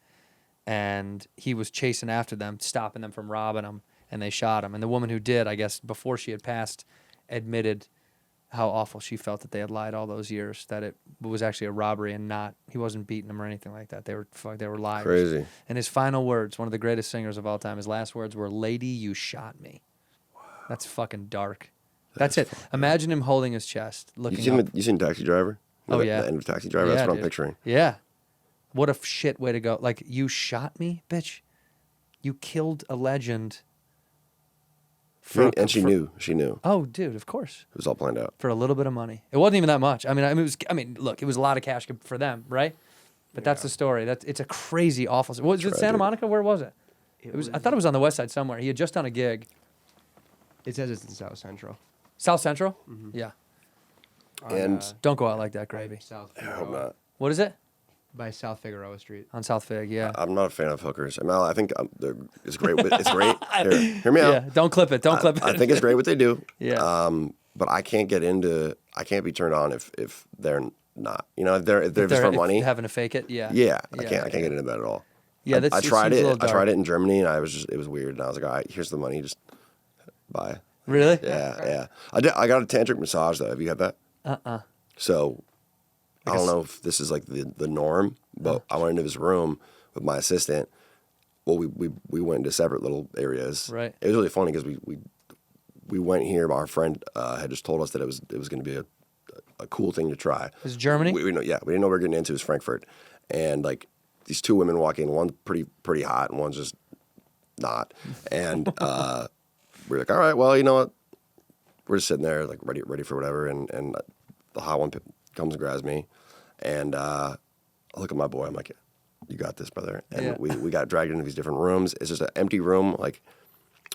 And he was chasing after them, stopping them from robbing him, and they shot him. And the woman who did, I guess, before she had passed, admitted how awful she felt that they had lied all those years, that it was actually a robbery and not, he wasn't beating them or anything like that. They were liars. Crazy. And his final words, one of the greatest singers of all time, his last words were, "Lady, you shot me." Wow. That's fucking dark. That's it. Imagine him holding his chest, looking up. You seen Taxi Driver? Oh, yeah. The end of Taxi Driver. That's what I'm picturing. Yeah. What a shit way to go. Like, you shot me, bitch. You killed a legend. And she knew. She knew. Oh, dude, of course. It was all planned out. For a little bit of money. It wasn't even that much. I mean, look, it was a lot of cash for them, right? But that's the story. It's a crazy, awful. Was it Santa Monica? Where was it? It was. I thought it was on the west side somewhere. He had just done a gig. It says it's in South Central. South Central? Yeah. And Don't go out like that, Gravy. South I hope Figueroa, not. What is it? by South Figueroa Street. On South Fig, yeah. I'm not a fan of hookers. I think it's great. It's great. Hear me out. Yeah, don't clip it. Don't clip it. I think it's great what they do. Yeah. But I can't be turned on if they're not. You know, if they're just for money. Having to fake it, yeah. Yeah, I can't get into that at all. Yeah, I tried it. it. seems a little I tried dark. it in Germany, and it was weird. And I was like, all right, here's the money, just buy. Really? Yeah. I got a tantric massage though. Have you had that? So I don't know if this is like the norm, but I went into his room with my assistant. Well, we went into separate little areas. Right. It was really funny because we went here. But our friend had just told us that it was going to be a cool thing to try. Is it Germany? We didn't know we were getting into. It was Frankfurt, and like these two women walk in. One's pretty hot, and one's just not. And we're like, all right, well, you know what? We're just sitting there, like ready for whatever. And the hot one comes and grabs me, and I look at my boy. I'm like, you got this, brother. And we got dragged into these different rooms. It's just an empty room, like.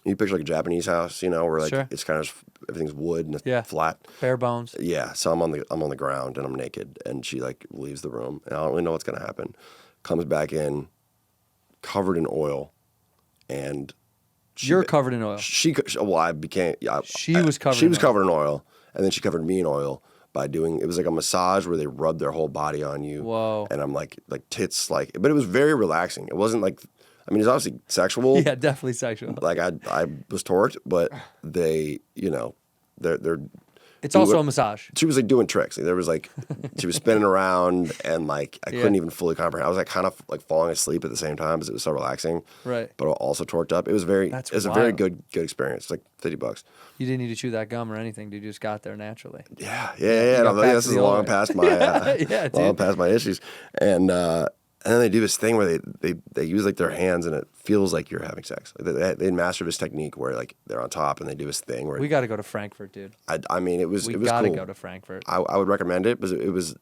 You picture like a Japanese house, you know, where like it's kind of everything's wood and it's flat, bare bones. Yeah, so I'm on the ground and I'm naked, and she like leaves the room, and I don't really know what's gonna happen. Comes back in, covered in oil, and you're covered in oil. I became. She was covered. She was covered in oil, and then she covered me in oil by doing. It was like a massage where they rubbed their whole body on you. Whoa! And I'm like tits, like, but it was very relaxing. It wasn't like. I mean, it's obviously sexual. Yeah, definitely sexual. Like I was torqued, but they, you know, they're. It's also a massage. She was like doing tricks. There was like, she was spinning around, and like I couldn't even fully comprehend. I was like kind of like falling asleep at the same time because it was so relaxing. Right. But also torqued up. It was very. It was a very good experience. It's like $50. You didn't need to chew that gum or anything, dude. You just got there naturally. Yeah. This is long past my long past my issues, and then they do this thing where they use like their hands, and it feels like you're having sex. Like they master this technique where like they're on top, and they do this thing where we got to go to Frankfurt, dude. I mean, it was we cool. got to go to Frankfurt. I would recommend it because it was,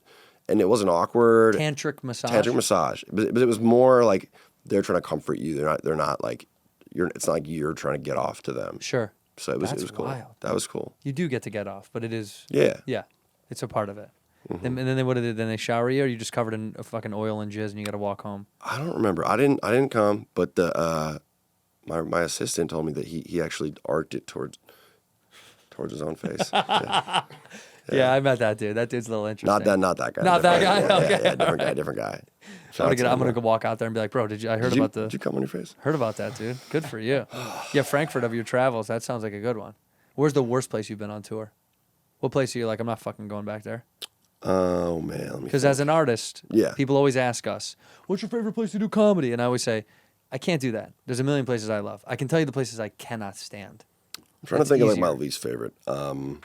and it wasn't awkward. Tantric massage. Tantric massage, but it was more like they're trying to comfort you. They're not like you're. It's not like you're trying to get off to them. Sure. So it was cool. Wild. That was cool. You do get to get off, but it is. Yeah. Yeah, it's a part of it. Mm-hmm. And then what did they? Then they shower you, or you just covered in fucking oil and jizz, and you got to walk home. I don't remember. I didn't come, but the my assistant told me that he actually arced it towards his own face. Yeah, I met that dude. That dude's a little interesting. Not that guy. Not that guy. Yeah, okay. Yeah, different guy. I'm gonna go walk out there and be like, bro, I heard about the. Did you come on your face? Heard about that, dude. Good for you. Yeah, Frankfurt of your travels. That sounds like a good one. Where's the worst place you've been on tour? What place are you like? I'm not fucking going back there. Oh man, because as an artist, people always ask us, "What's your favorite place to do comedy?" And I always say, "I can't do that. There's a million places I love. I can tell you the places I cannot stand." I'm trying to think of like my least favorite. Could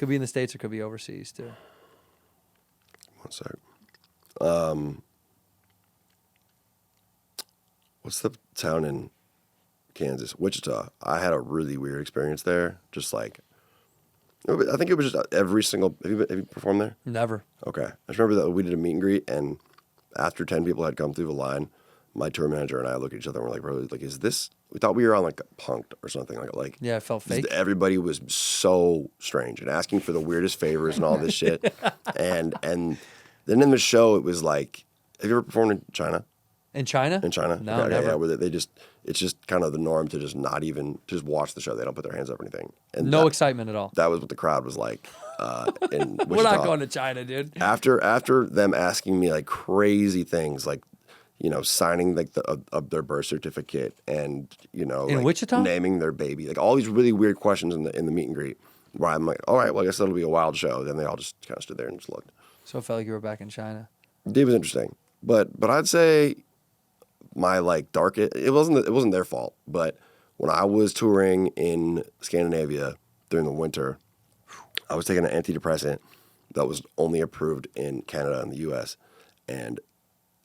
be in the States or could be overseas too. One sec. What's the town in Kansas? Wichita. I had a really weird experience there. Just like. I think it was just every single. Have you performed there? Never. Okay. I just remember that we did a meet and greet, and after 10 people had come through the line, my tour manager and I looked at each other and we're like, bro, like, is this? We thought we were on like Punk'd or something like. Yeah, it felt fake. Everybody was so strange and asking for the weirdest favors and all this shit, and then in the show it was like, have you ever performed in China? In China? In China? No, never. Yeah, where they just, it's just kind of the norm to just not even, to just watch the show. They don't put their hands up or anything. And no excitement at all. That was what the crowd was like in Wichita. We're not going to China, dude. After them asking me like crazy things, like, you know, signing like their birth certificate and, you know, in like, Wichita? naming their baby, like all these really weird questions in the meet and greet, where I'm like, all right, well, I guess that'll be a wild show. Then they all just kind of stood there and just looked. So it felt like you were back in China. It was interesting, but I'd say my like it wasn't their fault, but when I was touring in Scandinavia during the winter, I was taking an antidepressant that was only approved in Canada and the U.S. And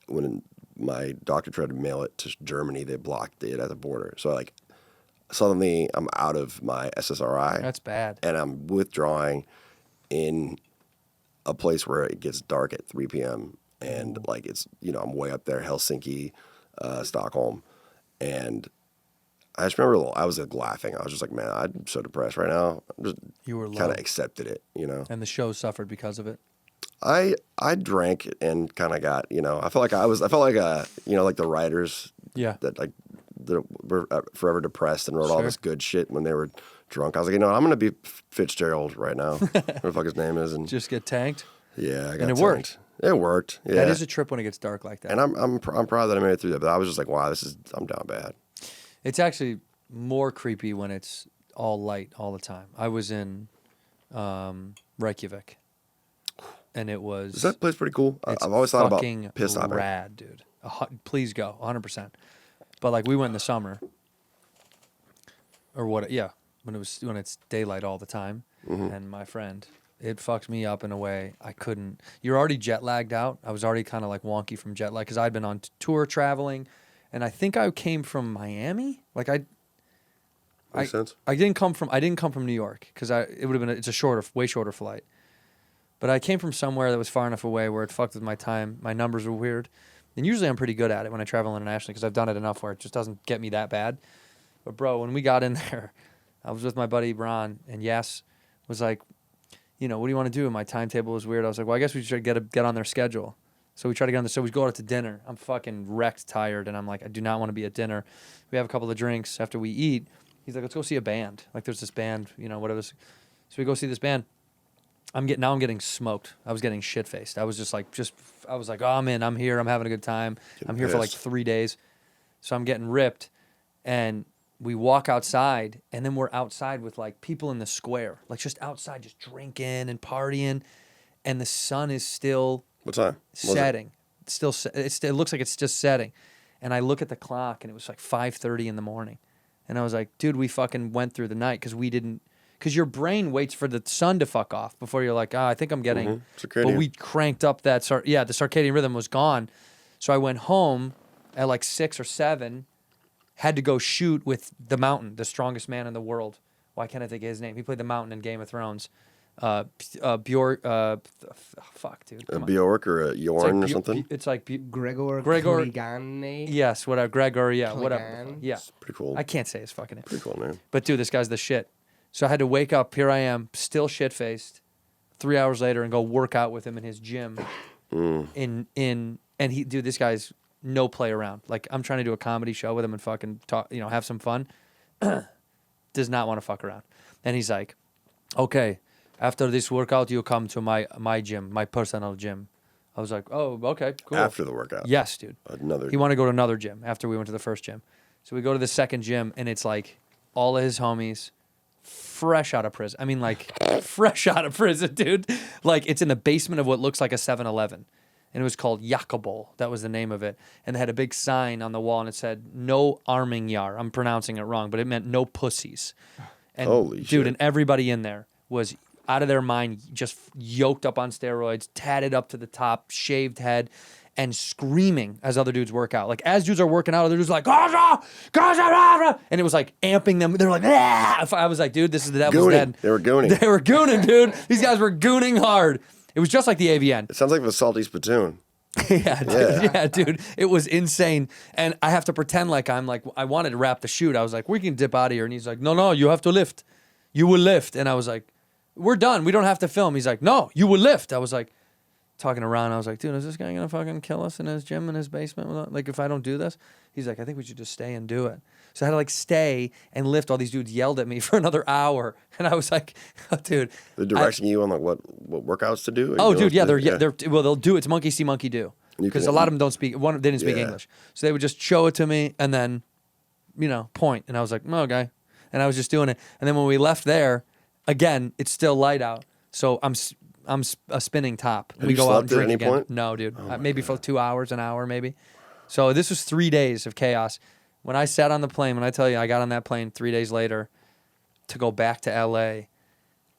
when my doctor tried to mail it to Germany, they blocked it at the border. So like suddenly I'm out of my SSRI. That's bad. And I'm withdrawing in a place where it gets dark at 3 p.m. And like it's, you know, I'm way up there, Helsinki, Stockholm, and I just remember I was like laughing. I was just like, man, I'm so depressed right now. I'm just kind of accepted it, you know. And the show suffered because of it. I drank and kind of got, you know, I felt like you know, like the writers, that like were forever depressed and wrote all this good shit when they were drunk. I was like, you know, I'm gonna be Fitzgerald right now, whatever the fuck his name is, and just get tanked. Yeah, and it worked. It worked. Yeah, that is a trip when it gets dark like that. And I'm proud that I made it through that. But I was just like, wow, I'm down bad. It's actually more creepy when it's all light all the time. I was in Reykjavik, and it was. Is that place pretty cool? I've always thought about piss hopping. Rad, dude. Please go, 100%. But like we went in the summer, or what? Yeah, when it's daylight all the time, and my friend It fucks me up in a way I couldn't. You're already jet lagged out. I was already kind of like wonky from jet lag because I'd been on tour traveling, and I think I came from Miami. Like Makes sense. I didn't come from New York because it would have been it's a way shorter flight. But I came from somewhere that was far enough away where it fucked with my time. My numbers were weird, and usually I'm pretty good at it when I travel internationally because I've done it enough where it just doesn't get me that bad. But bro, when we got in there, I was with my buddy Bron, and Yas was like, you know, what do you want to do? And my timetable was weird. I was like, well, I guess we should get on their schedule. So we try to get on so we go out to dinner. I'm fucking wrecked, tired, and I'm like, I do not want to be at dinner. We have a couple of drinks after we eat. He's like, let's go see a band. Like, there's this band, you know, whatever. So we go see this band. I'm getting smoked. I was getting shit faced. I was I was like, oh, I'm in. I'm here. I'm having a good time. I'm here for like 3 days. So I'm getting ripped, and we walk outside, and then we're outside with like people in the square, like just outside, just drinking and partying, and the sun is still What time? setting. It's still it looks like it's just setting, and I look at the clock, and it was like 5:30 in the morning, and I was like, dude, we fucking went through the night because your brain waits for the sun to fuck off before you're like, I think I'm getting. Circadian. But we cranked up the circadian rhythm was gone, so I went home at like 6 or 7. Had to go shoot with the Mountain, the strongest man in the world. Why can't I think of his name? He played the Mountain in Game of Thrones. Bjork. Fuck, dude. Bjork or Jorn or something? It's like Gregor Clegane? Yes, whatever. Gregor, yeah, whatever. Clegane? Yeah. Pretty cool. I can't say his fucking name. Pretty cool name. But dude, this guy's the shit. So I had to wake up. Here I am, still shit faced. 3 hours later, and go work out with him in his gym. And this guy's no play around. Like, I'm trying to do a comedy show with him and fucking talk, you know, have some fun. Does not want to fuck around. And he's like, okay, after this workout, you come to my gym, my personal gym. I was like, oh, okay, cool. After the workout? Yes, dude. Another. He wanted to go to another gym after we went to the first gym. So we go to the second gym, and it's like all of his homies, fresh out of prison. I mean, like, fresh out of prison, dude. Like, it's in the basement of what looks like a 7-Eleven. And it was called Yakobol. That was the name of it. And they had a big sign on the wall, and it said, no arming yar. I'm pronouncing it wrong, but it meant no pussies. And Holy shit. dude, and everybody in there was out of their mind, just yoked up on steroids, tatted up to the top, shaved head, and screaming as other dudes work out. Like, as dudes are working out, other dudes are like, Gaza! Gaza! Gaza! And it was like amping them. They're like, ah! I was like, dude, this is the devil's den. They were gooning. They were gooning, dude. These guys were gooning hard. It was just like the AVN. It sounds like the Salty Spittoon. Yeah, dude. Yeah, dude. It was insane. And I have to pretend like I wanted to wrap the shoot. I was like, we can dip out of here. And he's like, no, you have to lift. You will lift. And I was like, we're done. We don't have to film. He's like, no, you will lift. I was like, talking around. I was like, dude, is this guy going to fucking kill us in his gym, in his basement? Like, if I don't do this? He's like, I think we should just stay and do it. So I had to like stay and lift. All these dudes yelled at me for another hour. And I was like, oh, dude. They're directing you on like what workouts to do? Oh, dude, yeah. They'll do it's monkey see, monkey do. Because a lot of them don't speak, they didn't speak English. So they would just show it to me and then, point. And I was like, no, okay. And I was just doing it. And then when we left there, again, it's still light out. So I'm a spinning top. Have we you go out and slept at drink any again. point? No, dude. Oh Maybe for 2 hours, an hour, maybe. So this was 3 days of chaos. When I sat on the plane, when I tell you I got on that plane 3 days later to go back to L.A.,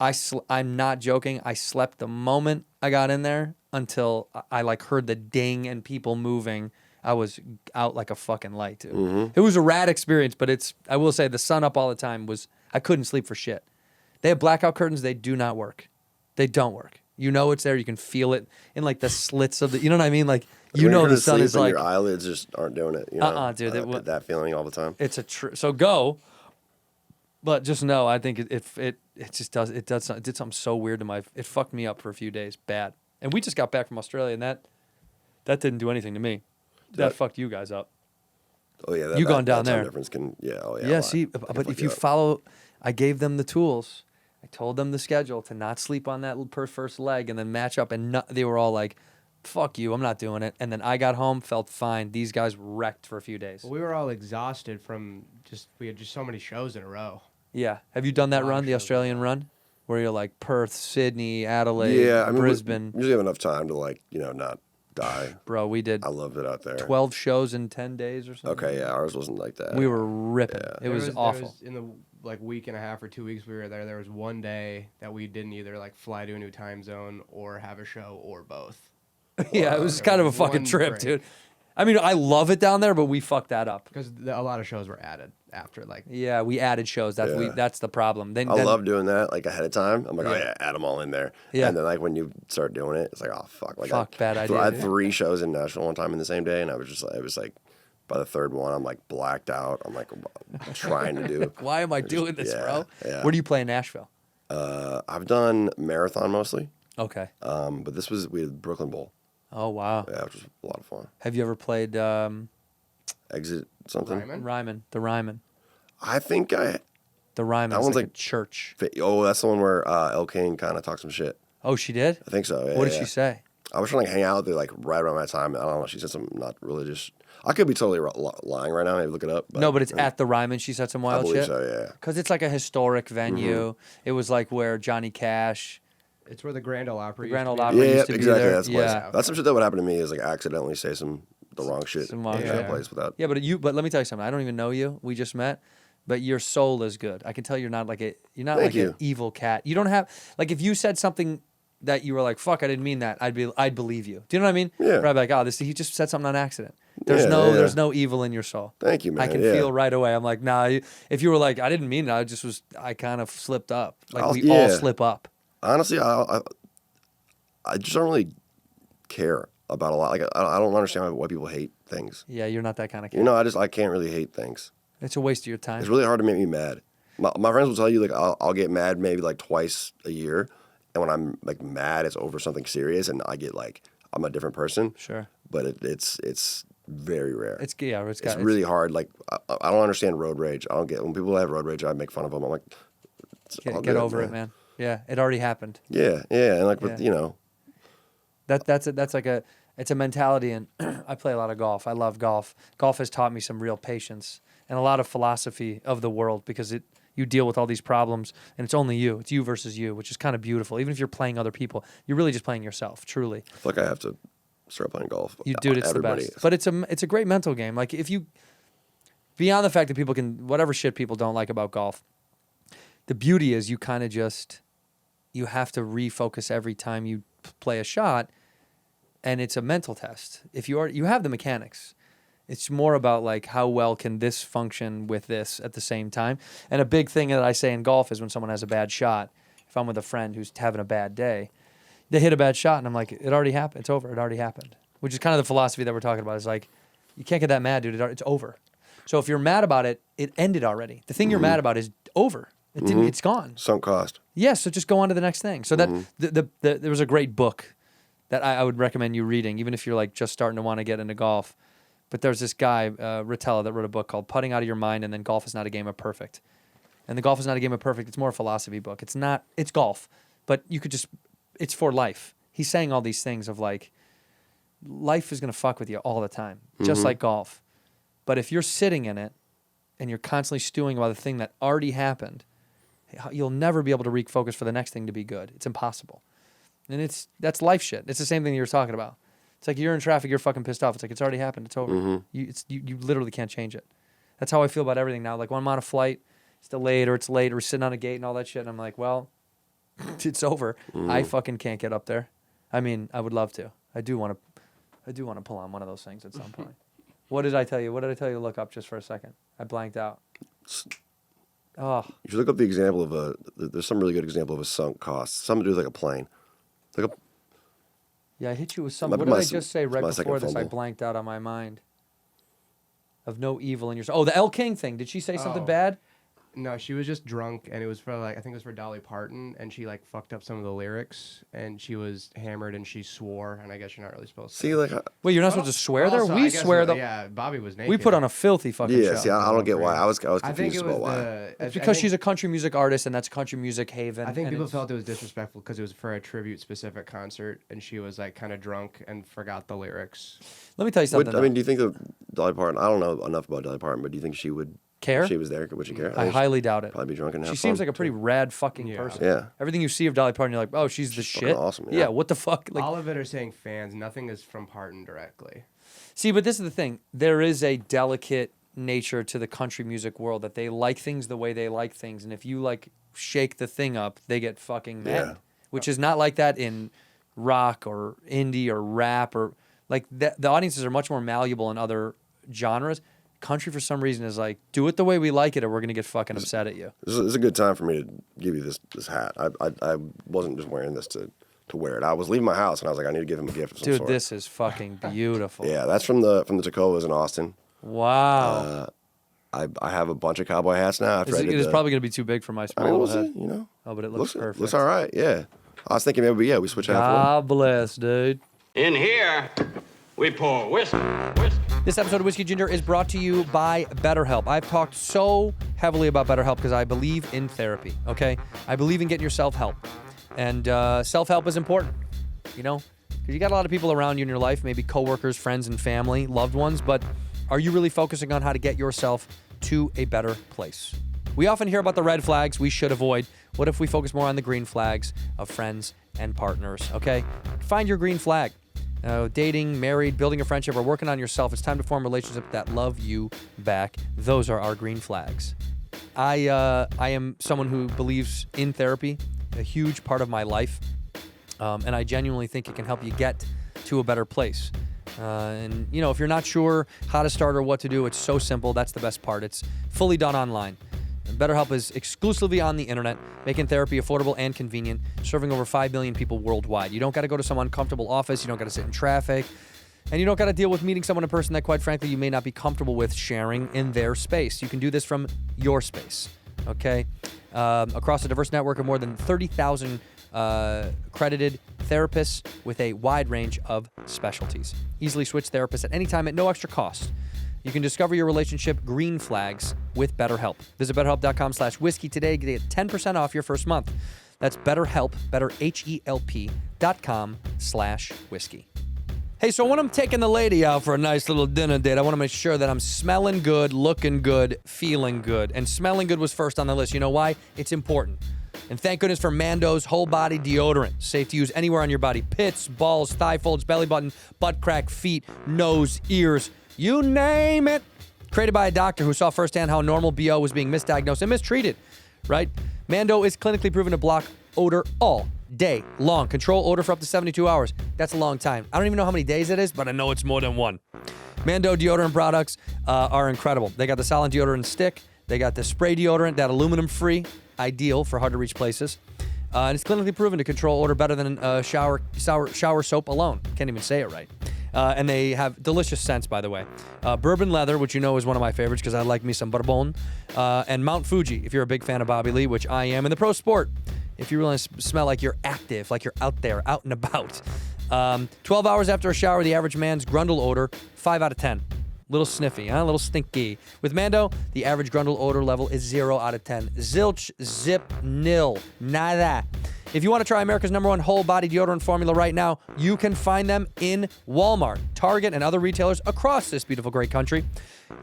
I'm not joking. I slept the moment I got in there until I like heard the ding and people moving. I was out like a fucking light, dude. Mm-hmm. It was a rad experience, but I will say the sun up all the time I couldn't sleep for shit. They have blackout curtains. They do not work. They don't work. You know it's there. You can feel it in like the slits of you know what I mean? Like, the sun is like. Your eyelids just aren't doing it. You know? Dude. I get that feeling all the time. It's so go. But just know, I think it just does. It did something so weird to it fucked me up for a few days. Bad. And we just got back from Australia, and that didn't do anything to me. That fucked you guys up. Oh yeah, you gone down that time there. difference can oh yeah. Yeah, see, but if you follow, I gave them the tools. I told them the schedule to not sleep on that first leg and then match up, and they were all like, "Fuck you, I'm not doing it." And then I got home, felt fine. These guys wrecked for a few days. Well, we were all exhausted from we had just so many shows in a row. Yeah, have you done that run, the Australian run, where you're like Perth, Sydney, Adelaide, Brisbane? We usually have enough time to not die. Bro, we did. I loved it out there. 12 shows in 10 days or something. Okay, yeah, ours wasn't like that. We were ripping. Yeah. It was awful. In the like week and a half or 2 weeks we were there was one day that we didn't either like fly to a new time zone or have a show or both. Yeah, it was kind of a fucking One trip, break. dude. I mean, I love it down there, but we fucked that up. Because a lot of shows were added after, like. Yeah, we added shows. That's the problem. Then I love doing that like ahead of time. I'm like, oh Yeah. yeah, add them all in there. Yeah. And then like when you start doing it, it's like, oh fuck, like Fuck, bad idea, I had dude. 3 shows in Nashville one time in the same day, and I was just like, it was like by the third one, I'm like blacked out. I'm like trying to do. Why am I doing this, yeah, bro? yeah. Where do you play in Nashville? I've done marathon mostly, Okay. but we had Brooklyn Bowl. Oh wow. Yeah, which was a lot of fun. Have you ever played Exit something. Ryman? The Ryman? I think The Ryman. That It's one's like a like- church. Oh, that's the one where Elle King kind of talked some shit. Oh, she did? I think so. Yeah, What did yeah. she say? I was trying to hang out there like right around that time. I don't know. She said some not religious. I could be totally lying right now. Maybe look it up. No, but it's at the Ryman. She said some I wild believe shit. so. Yeah. Because it's like a historic venue. It was like where Johnny Cash. It's where the Grand Ole Opry. Grand Ole used to Opry. be. Yeah, used to be exactly. there. That's the place. Yeah. That's some shit that would happen to me is like accidentally say the wrong shit Some wrong in shit. that place without. Yeah, but let me tell you something. I don't even know you. We just met, but your soul is good. I can tell you're not like an Thank you. evil cat. You don't have like if you said something that you were like, "Fuck, I didn't mean that." I'd believe you. Do you know what I mean? Yeah. Right, I'd be like, "Oh, he just said something on accident." There's Yeah, no yeah. there's no evil in your soul. Thank you, man. I can yeah. feel right away. I'm like, nah. If you were like, I didn't mean it. I kind of slipped up. Like we yeah. all slip up. Honestly, I just don't really care about a lot. Like I don't understand why people hate things. Yeah, you're not that kind of cat. You know, I can't really hate things. It's a waste of your time. It's really hard to make me mad. My friends will tell you like I'll get mad maybe like twice a year, and when I'm like mad, it's over something serious, and I get like I'm a different person. Sure. But it's very rare. It's really hard. Like I don't understand road rage. I don't get when people have road rage. I make fun of them. I'm like, get over it, man. Yeah, it already happened. Yeah, and like Yeah. with you know, That's like it's a mentality, and I play a lot of golf. I love golf. Golf has taught me some real patience and a lot of philosophy of the world because you deal with all these problems, and it's only you. It's you versus you, which is kind of beautiful. Even if you're playing other people, you're really just playing yourself. Truly, I feel like I have to start playing golf. you dude, it's Everybody. the best. But it's a great mental game. Like if you beyond the fact that people can whatever shit people don't like about golf, the beauty is you kind of just you have to refocus every time you play a shot. And it's a mental test. If you have the mechanics, it's more about like how well can this function with this at the same time. And a big thing that I say in golf is when someone has a bad shot, if I'm with a friend who's having a bad day, they hit a bad shot and I'm like, it already happened. It's over. It already happened. Which is kind of the philosophy that we're talking about. Is like, you can't get that mad, dude. It's over. So if you're mad about it, it ended already. The thing you're mad about is over. It didn't. It's gone. Sunk cost. Yes. So just go on to the next thing. So that there was a great book that I would recommend you reading, even if you're like just starting to want to get into golf. But there's this guy, Rotella, that wrote a book called Putting Out of Your Mind, and then Golf is Not a Game of Perfect. And the Golf is Not a Game of Perfect, it's more a philosophy book. It's golf, but it's for life. He's saying all these things of like, life is going to fuck with you all the time, just like golf. But if you're sitting in it and you're constantly stewing about the thing that already happened, you'll never be able to refocus for the next thing to be good. It's impossible. And that's life shit. It's the same thing you were talking about. It's like you're in traffic, you're fucking pissed off. It's like it's already happened. It's over. You literally can't change it. That's how I feel about everything now. Like when I'm on a flight, it's delayed or it's late or we're sitting on a gate and all that shit. And I'm like, well, it's over. I fucking can't get up there. I mean, I would love to. I do want to pull on one of those things at some point. What did I tell you? What did I tell you to look up just for a second? I blanked out. Oh, You should look up the example of there's some really good example of a sunk cost. Something to do with like a plane. Look up. yeah, I hit you with some. Might What be did my I s- just say right my second before this? I fumble. blanked out on my mind. Of no evil in your soul. Oh, the Elle King thing. Did she say something Oh. bad? No, she was just drunk, and it was for like I think it was for Dolly Parton, and she like fucked up some of the lyrics, and she was hammered, and she swore, and I guess you're not really supposed to. See, like, Wait, you're not supposed to swear there? Also, We I guess, swear though. Yeah, Bobby was naked. We put on a filthy fucking yeah. show. See, I don't get why. I was I think confused it was about why. It's because she's a country music artist, and that's country music haven. I think and people it's- felt it was disrespectful because it was for a tribute specific concert, and she was like kind of drunk and forgot the lyrics. Let me tell you something. I mean, do you think that Dolly Parton? I don't know enough about Dolly Parton, but do you think she would Care? If she was there, would she care? I highly doubt it. Probably be drunk and have She seems fun. like a pretty rad fucking Yeah. person. Yeah. Everything you see of Dolly Parton, you're like, oh, she's the fucking shit. awesome, yeah. What the fuck? Like, All of it are saying fans. Nothing is from Parton directly. see, but this is the thing. There is a delicate nature to the country music world that they like things the way they like things, and if you like shake the thing up, they get fucking mad. Yeah. Which is not like that in rock or indie or rap or like the audiences are much more malleable in other genres. Country for some reason is like, do it the way we like it, or we're gonna get fucking upset at you. This is a good time for me to give you this hat. I wasn't just wearing this to wear it. I was leaving my house and I was like, I need to give him a gift of some Dude, sort. this is fucking beautiful. Yeah, that's from the Tacomas in Austin. Wow. I have a bunch of cowboy hats now. After It is probably gonna be too big for my small we'll head. see, you know. Oh, but it looks perfect. Looks all right. Yeah, I was thinking maybe we switch half. God bless, dude. In here, we pour whiskey. This episode of Whiskey Ginger is brought to you by BetterHelp. I've talked so heavily about BetterHelp because I believe in therapy, okay? I believe in getting yourself help. And self-help is important, you know? Because you got a lot of people around you in your life, maybe coworkers, friends and family, loved ones, but are you really focusing on how to get yourself to a better place? We often hear about the red flags we should avoid. What if we focus more on the green flags of friends and partners, okay? Find your green flag. Dating, married, building a friendship, or working on yourself. It's time to form relationships that love you back. Those are our green flags. I am someone who believes in therapy, a huge part of my life, and I genuinely think it can help you get to a better place. And, you know, if you're not sure how to start or what to do, it's so simple. That's the best part. It's fully done online. BetterHelp is exclusively on the internet, making therapy affordable and convenient, serving over 5 million people worldwide. You don't got to go to some uncomfortable office. You don't got to sit in traffic. And you don't got to deal with meeting someone in person that, quite frankly, you may not be comfortable with sharing in their space. You can do this from your space, okay? Across a diverse network of more than 30,000 accredited therapists with a wide range of specialties. Easily switch therapists at any time at no extra cost. You can discover your relationship green flags with BetterHelp. Visit BetterHelp.com/whiskey today to get 10% off your first month. That's BetterHelp, BetterHelp.com/whiskey. Hey, so when I'm taking the lady out for a nice little dinner date, I want to make sure that I'm smelling good, looking good, feeling good. And smelling good was first on the list. You know why? It's important. And thank goodness for Mando's whole body deodorant. Safe to use anywhere on your body. Pits, balls, thigh folds, belly button, butt crack, feet, nose, ears. You name it. Created by a doctor who saw firsthand how normal BO was being misdiagnosed and mistreated, right? Mando is clinically proven to block odor all day long. Control odor for up to 72 hours. That's a long time. I don't even know how many days it is, but I know it's more than one. Mando deodorant products are incredible. They got the solid deodorant stick. They got the spray deodorant, that aluminum-free, ideal for hard-to-reach places. And it's clinically proven to control odor better than shower soap alone. Can't even say it right. And they have delicious scents, by the way. Bourbon leather, which you know is one of my favorites because I like me some bourbon. And Mount Fuji, if you're a big fan of Bobby Lee, which I am. And the Pro Sport, if you really smell like you're active, like you're out there, out and about. 12 hours after a shower, the average man's grundle odor, 5 out of 10. Little sniffy, huh? A little stinky. With Mando, the average grundle odor level is 0 out of 10. Zilch, zip, nil, nada. If you want to try America's #1 whole body deodorant formula right now, you can find them in Walmart, Target, and other retailers across this beautiful, great country.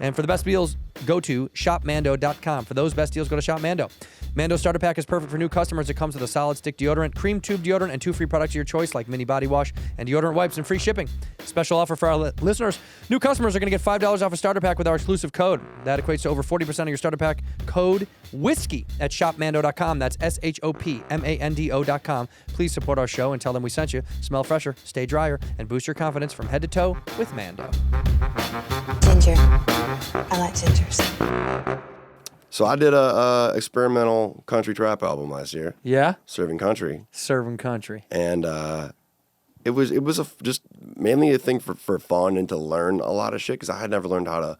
And for the best deals, go to shopmando.com. For those best deals, go to Shop Mando. Mando Starter Pack is perfect for new customers. It comes with a solid stick deodorant, cream tube deodorant, and 2 free products of your choice like mini body wash and deodorant wipes and free shipping. Special offer for our listeners. New customers are going to get $5 off a starter pack with our exclusive code. That equates to over 40% of your starter pack. Code WHISKEY at shopmando.com. That's SHOPMANDO.com. Please support our show and tell them we sent you. Smell fresher, stay drier, and boost your confidence from head to toe with Mando. Ginger. I like gingers. So I did a experimental country trap album last year. Yeah? Serving country. Serving country. And it was just mainly a thing for fun and to learn a lot of shit because I had never learned how to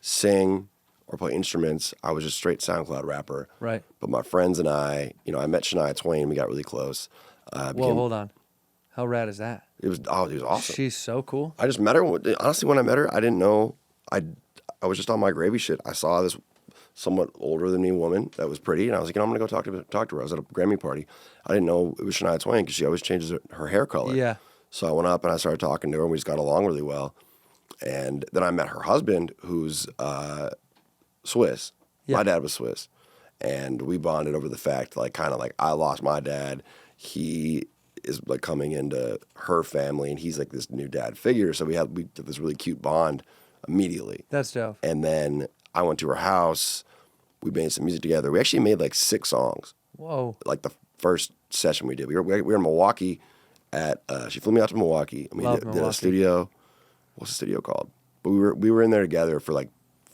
sing or play instruments. I was just straight SoundCloud rapper. Right. But my friends and I met Shania Twain. We got really close. Whoa, hold on. How rad is that? It was awesome. She's so cool. I just met her. Honestly, when I met her, I didn't know. I was just on my gravy shit. I saw this somewhat older than me woman that was pretty, and I was like, I'm gonna go talk to her. I was at a Grammy party. I didn't know it was Shania Twain because she always changes her hair color. Yeah. So I went up and I started talking to her, and we just got along really well. And then I met her husband, who's Swiss. Yeah. My dad was Swiss, and we bonded over the fact, kind of like I lost my dad. He is coming into her family, and he's like this new dad figure. So we did this really cute bond immediately. That's dope. And then I went to her house. We made some music together. We actually made like 6 songs. Whoa. Like the first session we did. We were in Milwaukee at, she flew me out to Milwaukee. And we Love did a Milwaukee. studio. What's the studio called? But we were in there together for like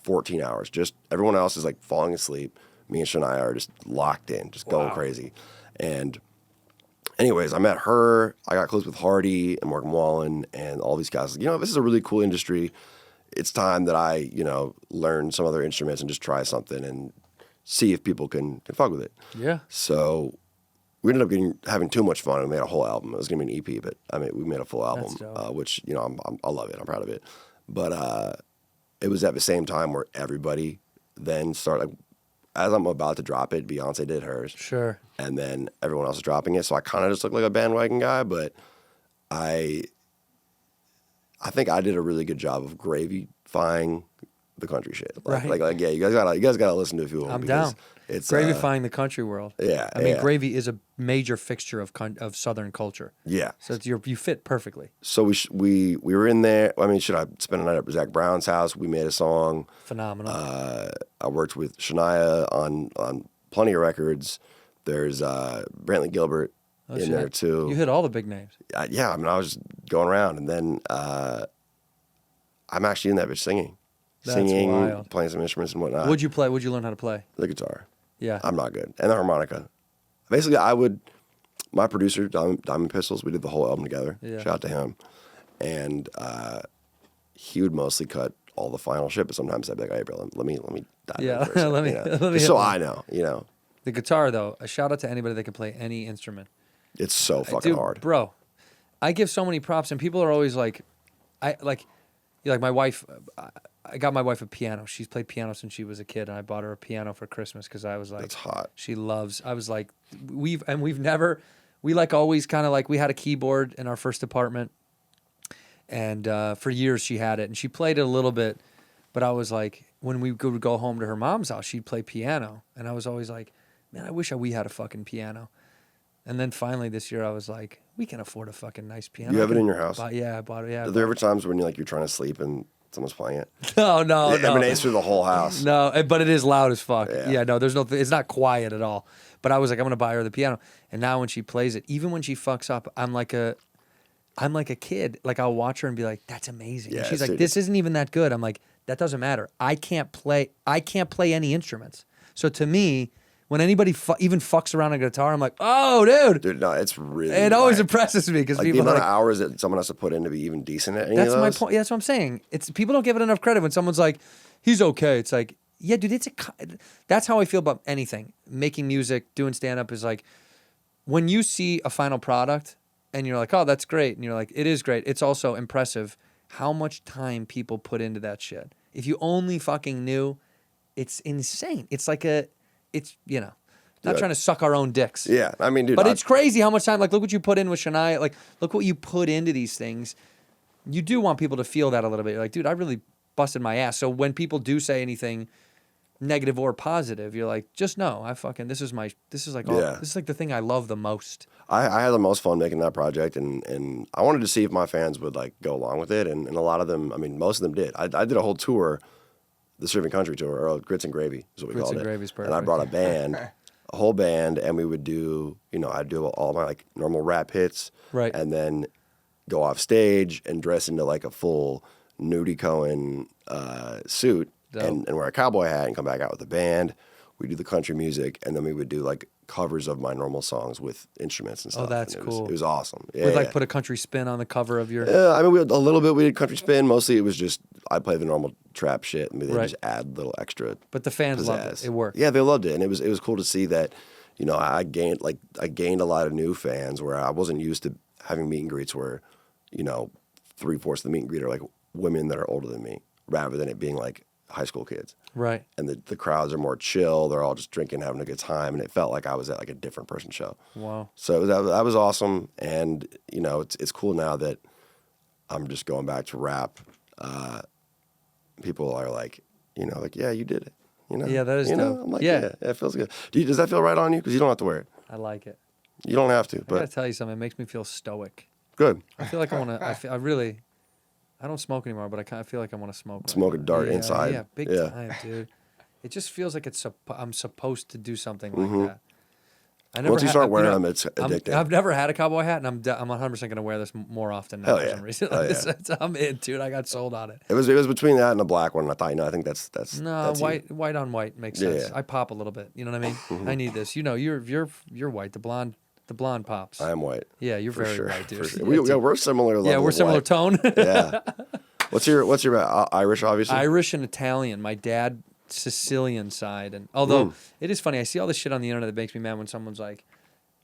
14 hours. Just everyone else is like falling asleep. Me and Shania are just locked in, just going crazy. And anyways, I met her. I got close with Hardy and Morgan Wallen and all these guys. You know, this is a really cool industry. It's time that I, you know, learn some other instruments and just try something and see if people can fuck with it. Yeah. So we ended up having too much fun and we made a whole album. It was gonna be an EP, but I mean, we made a full album, dope. which, you know, I love it. I'm proud of it. But it was at the same time where everybody then started, like, as I'm about to drop it, Beyonce did hers. Sure. And then everyone else is dropping it. So I kind of just look like a bandwagon guy, but I think I did a really good job of gravyfying the country shit. Like, Right. like yeah, you guys gotta listen to a few of them. I'm because down. It's Gravyfying the country world. Yeah, I mean, yeah. gravy is a major fixture of Southern culture. Yeah. So you fit perfectly. So we were in there. I mean, should I spend a night at Zach Brown's house? We made a song. Phenomenal. I worked with Shania on plenty of records. There's Brantley Gilbert Oh, in shit. there too. You hit all the big names. Yeah, I mean, I was just going around, and then I'm actually in that bitch singing, That's wild. playing some instruments and whatnot. What'd you play? What'd you learn how to play? The guitar. Yeah. I'm not good, and the harmonica. Basically, my producer Diamond Pistols. We did the whole album together. Yeah. Shout out to him, and he would mostly cut all the final shit, but sometimes I'd be like, "Hey, bro, let me dive in Yeah, for a second," let me- you know? let me Just so hit I know, you know, The guitar, though, a shout out to anybody that can play any instrument. it's so fucking Dude, hard. bro. I give so many props, and people are always like, like my wife. I got my wife a piano. She's played piano since she was a kid, and I bought her a piano for Christmas because I was like, That's hot. She loves. I was like, we like always kind of like we had a keyboard in our first apartment, and for years she had it, and she played it a little bit, but I was like, when we would go home to her mom's house, she'd play piano, and I was always like, man, I wish we had a fucking piano. And then finally this year, I was like, we can afford a fucking nice piano. You have it in your house? Yeah, I bought it. Yeah. Are there ever times when you're trying to sleep and someone's playing it? No. It emanates through the whole house. No, but it is loud as fuck. Yeah. Yeah, no, there's no, it's not quiet at all. But I was like, I'm gonna buy her the piano. And now when she plays it, even when she fucks up, I'm like a kid. Like I'll watch her and be like, that's amazing. Yeah, And she's like, dude. this isn't even that good. I'm like, that doesn't matter. I can't play any instruments. So to me, when anybody even fucks around on a guitar, I'm like, oh, dude. Dude, no, it's really. It always like, impresses me because like people the amount are of like, hours that someone has to put in to be even decent at any that's of my those. point. Yeah, that's what I'm saying. It's people don't give it enough credit when someone's like, he's okay. It's like, yeah, dude, that's how I feel about anything. Making music, doing stand up is like when you see a final product and you're like, oh, that's great. And you're like, it is great. It's also impressive how much time people put into that shit. If you only fucking knew, it's insane. It's like not Yeah. trying to suck our own dicks. Yeah, I mean, dude. But it's crazy how much time, like, look what you put in with Shania. Like, look what you put into these things. You do want people to feel that a little bit. You're like, dude, I really busted my ass. So when people do say anything negative or positive, you're like, just know, this is like the thing I love the most. I had the most fun making that project, and I wanted to see if my fans would like go along with it, and a lot of them, I mean, most of them did. I did a whole tour, the Serving Country tour, or Grits and Gravy is what we Grits called and it. Gravy's And I perfect. brought a band, a whole band, and we would do, I'd do all my like normal rap hits, Right. and then go off stage and dress into like a full Nudie Cohen suit Dope. and wear a cowboy hat and come back out with a band. We do the country music, and then we would do like covers of my normal songs with instruments and stuff. That's and cool. It was awesome. Yeah, We'd like yeah. put a country spin on the cover of your. I mean, we did a little bit. We did country spin. Mostly, it was just I play the normal trap shit, and they Right. just add little extra. But the fans loved pizzazz. it. It worked. Yeah, they loved it, and it was cool to see that. I gained a lot of new fans where I wasn't used to having meet and greets where, 3/4 of the meet and greet are like women that are older than me, rather than it being like high school kids. Right. And the crowds are more chill. They're all just drinking, having a good time, and it felt like I was at like a different person's show. Wow. So that was awesome, and it's cool now that I'm just going back to rap. People are like, yeah, you did it. Yeah, that is dope. I'm like, Yeah. yeah, it feels good. Does that feel right on you? Because you don't have to wear it. I like it. You don't have to, I gotta but tell you something. It makes me feel stoic. good. I feel like I want to. I don't smoke anymore, but I kind of feel like I want to smoke. Smoke a now. dart Yeah, inside. Yeah, big Yeah. time, dude. It just feels like I'm supposed to do something like that. I never Once you had- start you wearing know, them, it's addicting. I've never had a cowboy hat, and I'm 100% going to wear this more often now Hell for yeah. some reason. Hell yeah. I'm in, dude. I got sold on it. It was between that and a black one. I thought, I think that's No, that's you. white on white makes Yeah, sense. yeah. I pop a little bit. You know what I mean? I need this. You know, you're white. The blonde pops. I am white. Yeah, you're For very sure. white, dude. For sure. Yeah, dude. We're similar. Yeah, level we're of similar white. tone. Yeah. What's your Irish? Obviously. Irish and Italian. My dad Sicilian side, and although it is funny, I see all this shit on the internet that makes me mad when someone's like,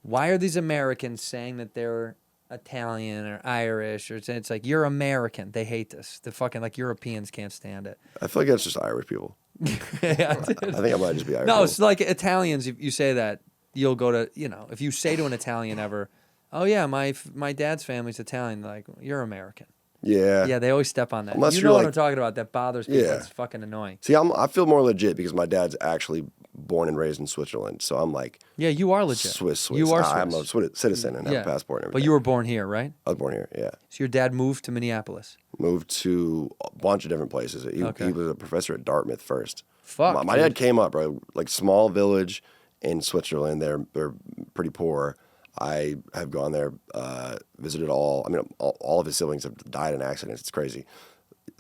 "Why are these Americans saying that they're Italian or Irish?" Or it's like, "You're American." They hate this. The fucking like Europeans can't stand it. I feel like that's just Irish people. Yeah, I think I might just be Irish. no, people. it's like Italians. If you say that, you'll go to if you say to an Italian ever, "Oh yeah, my dad's family's Italian," they're like, "You're American." Yeah. Yeah, they always step on that. Unless You you're know what like- I'm talking about. That bothers people. Yeah. It's fucking annoying. See, I feel more legit because my dad's actually born and raised in Switzerland, so I'm like Yeah, you are legit. Swiss. You are I'm a Swiss. citizen and have a passport and everything. But you were born here, right? I was born here. Yeah. So your dad moved to Minneapolis. Moved to a bunch of different places. He Okay. was a professor at Dartmouth first. Fuck, My dude. dad came up, bro. Like small village in Switzerland. They're pretty poor. I have gone there, visited all. I mean, all of his siblings have died in accidents. It's crazy.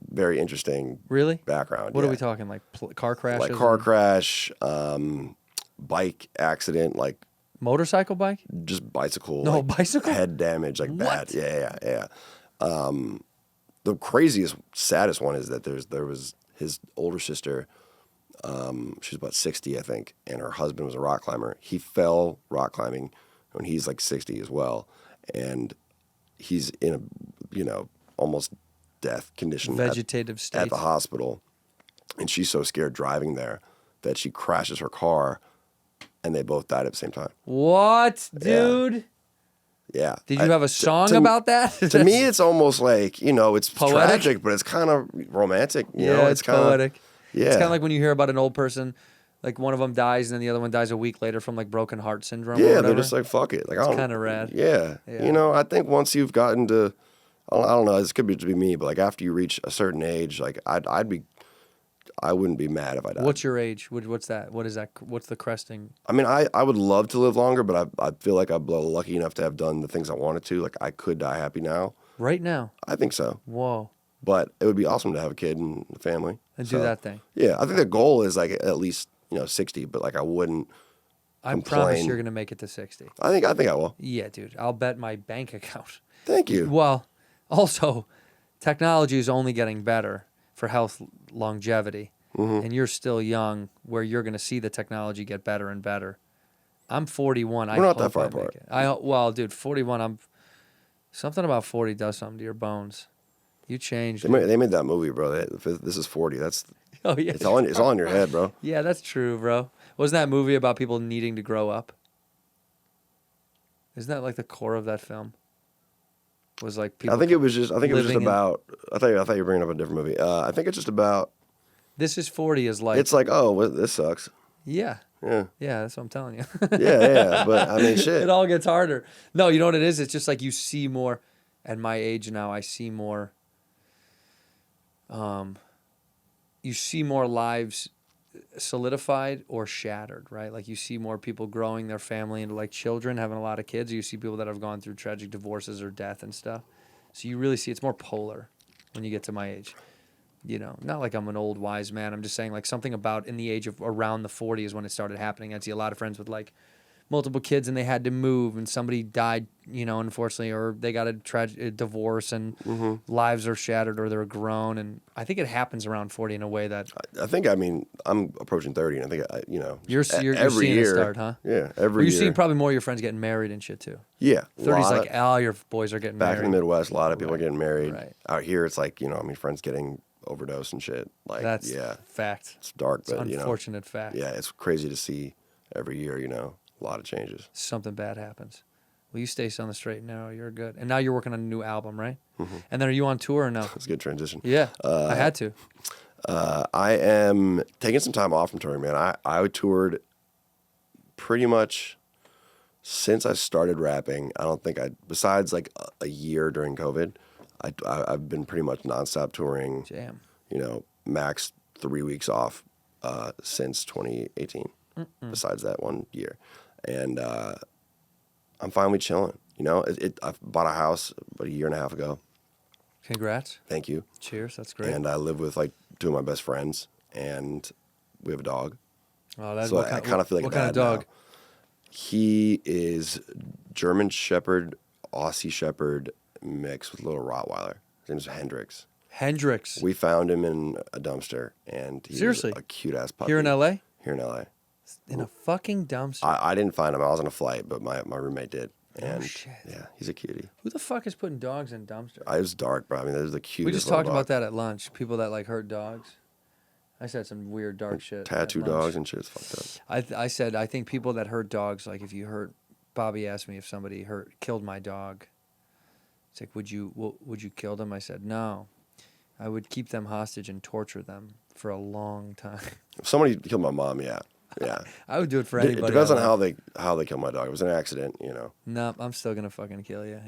Very interesting. Really? Background. What are yeah. we talking? Like car crashes? Like car and- bike accident, like Motorcycle bike? just bicycle. No, like, bicycle? head damage, like bad. What? Yeah. The craziest, saddest one is that there was his older sister. She was about 60, I think, and her husband was a rock climber. He fell rock climbing when he's like 60 as well, and he's in a almost death condition Vegetative state. at the hospital, and she's so scared driving there that she crashes her car, and they both died at the same time. What, dude? Yeah. Did you have a song to- about that? To me, it's almost like, it's Poetic? tragic, but it's kind of romantic. You know, yeah, it's it's kind poetic. of, yeah. It's kind of like when you hear about an old person, like one of them dies and then the other one dies a week later from like broken heart syndrome. or yeah, whatever. they're just like, fuck it. Like, It's I don't- kinda rad. Yeah. Yeah. I think once you've gotten to, I don't know, this could be just be me, but like after you reach a certain age, like I wouldn't be mad if I died. What's your age? What's that? What is that? What's the cresting? I mean, I would love to live longer, but I feel like I'm lucky enough to have done the things I wanted to. Like, I could die happy now. Right now? I think so. Whoa. But it would be awesome to have a kid and a family. And do that thing. Yeah, I think the goal is like at least 60, but like I wouldn't. I complain. promise you're going to make it to 60. I think I will. Yeah, dude. I'll bet my bank account. Thank you. Well, also, technology is only getting better for health longevity. Mm-hmm. And you're still young where you're going to see the technology get better and better. I'm 41. We're not that far apart. Well, dude, 41, something about 40 does something to your bones. You changed. They made that movie, bro. This is 40. That's Oh, yeah. it's all in your head, bro. Yeah, that's true, bro. Wasn't that movie about people needing to grow up? Isn't that like the core of that film? Was like people. I think it was just living in- about. I thought you were bringing up a different movie. I think it's just about. This is 40 is like. It's like, oh, well, this sucks. Yeah. Yeah, Yeah, that's what I'm telling you. yeah. But I mean, shit. It all gets harder. No, you know what it is? It's just like you see more. At my age now, I see more. You see more lives solidified or shattered, right? Like you see more people growing their family into like children, having a lot of kids. Or you see people that have gone through tragic divorces or death and stuff. So you really see it's more polar when you get to my age. Not like I'm an old wise man. I'm just saying like something about in the age of around the 40 is when it started happening. I'd see a lot of friends with like multiple kids and they had to move and somebody died, unfortunately, or they got a tragic divorce and lives are shattered or they're grown. And I think it happens around 40 in a way that I think. I mean, I'm approaching 30, and I think you're every seeing year, it start, huh? Yeah, Or every you're year. seeing probably more of your friends getting married and shit too. Yeah, 30's like all your boys are getting back married. in the Midwest, a lot of people are getting married. Right. Out here, it's like friends getting overdose and shit. Like, That's yeah, fact. it's dark, It's but unfortunate fact. yeah, it's crazy to see every year. A lot of changes. Something bad happens. Well, you stay on the straight and narrow. You're good. And now you're working on a new album, right? And then are you on tour or no? It's a good transition. Yeah, I had to. I am taking some time off from touring, man. I toured pretty much since I started rapping. I don't think besides like a year during COVID, I've been pretty much nonstop touring. Jam. You know, max 3 weeks off since 2018. Besides that 1 year, and I'm finally chilling. You know, I bought a house about a year and a half ago. Congrats. Thank you. Cheers. That's great. And I live with like 2 of my best friends, and we have a dog. Oh, that's So I kind of feel like what a kind of dad dog? now. He is German Shepherd, Aussie Shepherd mix with a little Rottweiler. His name's Hendrix. Hendrix. We found him in a dumpster, and he's Seriously? a cute ass puppy. Here in L.A. Here in L.A. In a fucking dumpster. I didn't find him. I was on a flight, but my roommate did. And shit. yeah, he's a cutie. Who the fuck is putting dogs in dumpsters? It was dark, bro. I mean, there's the cutest. We just little talked dog. about that at lunch. People that like hurt dogs. I said some weird dark shit. at Tattoo lunch. dogs and shit's fucked up. I said I think people that hurt dogs, like if you hurt. Bobby asked me if somebody killed my dog. It's like, would you kill them? I said no. I would keep them hostage and torture them for a long time. If somebody killed my mom, yeah. I would do it for It anybody. depends I on love. how they killed my dog. It was an accident, you know. No, I'm still gonna fucking kill you.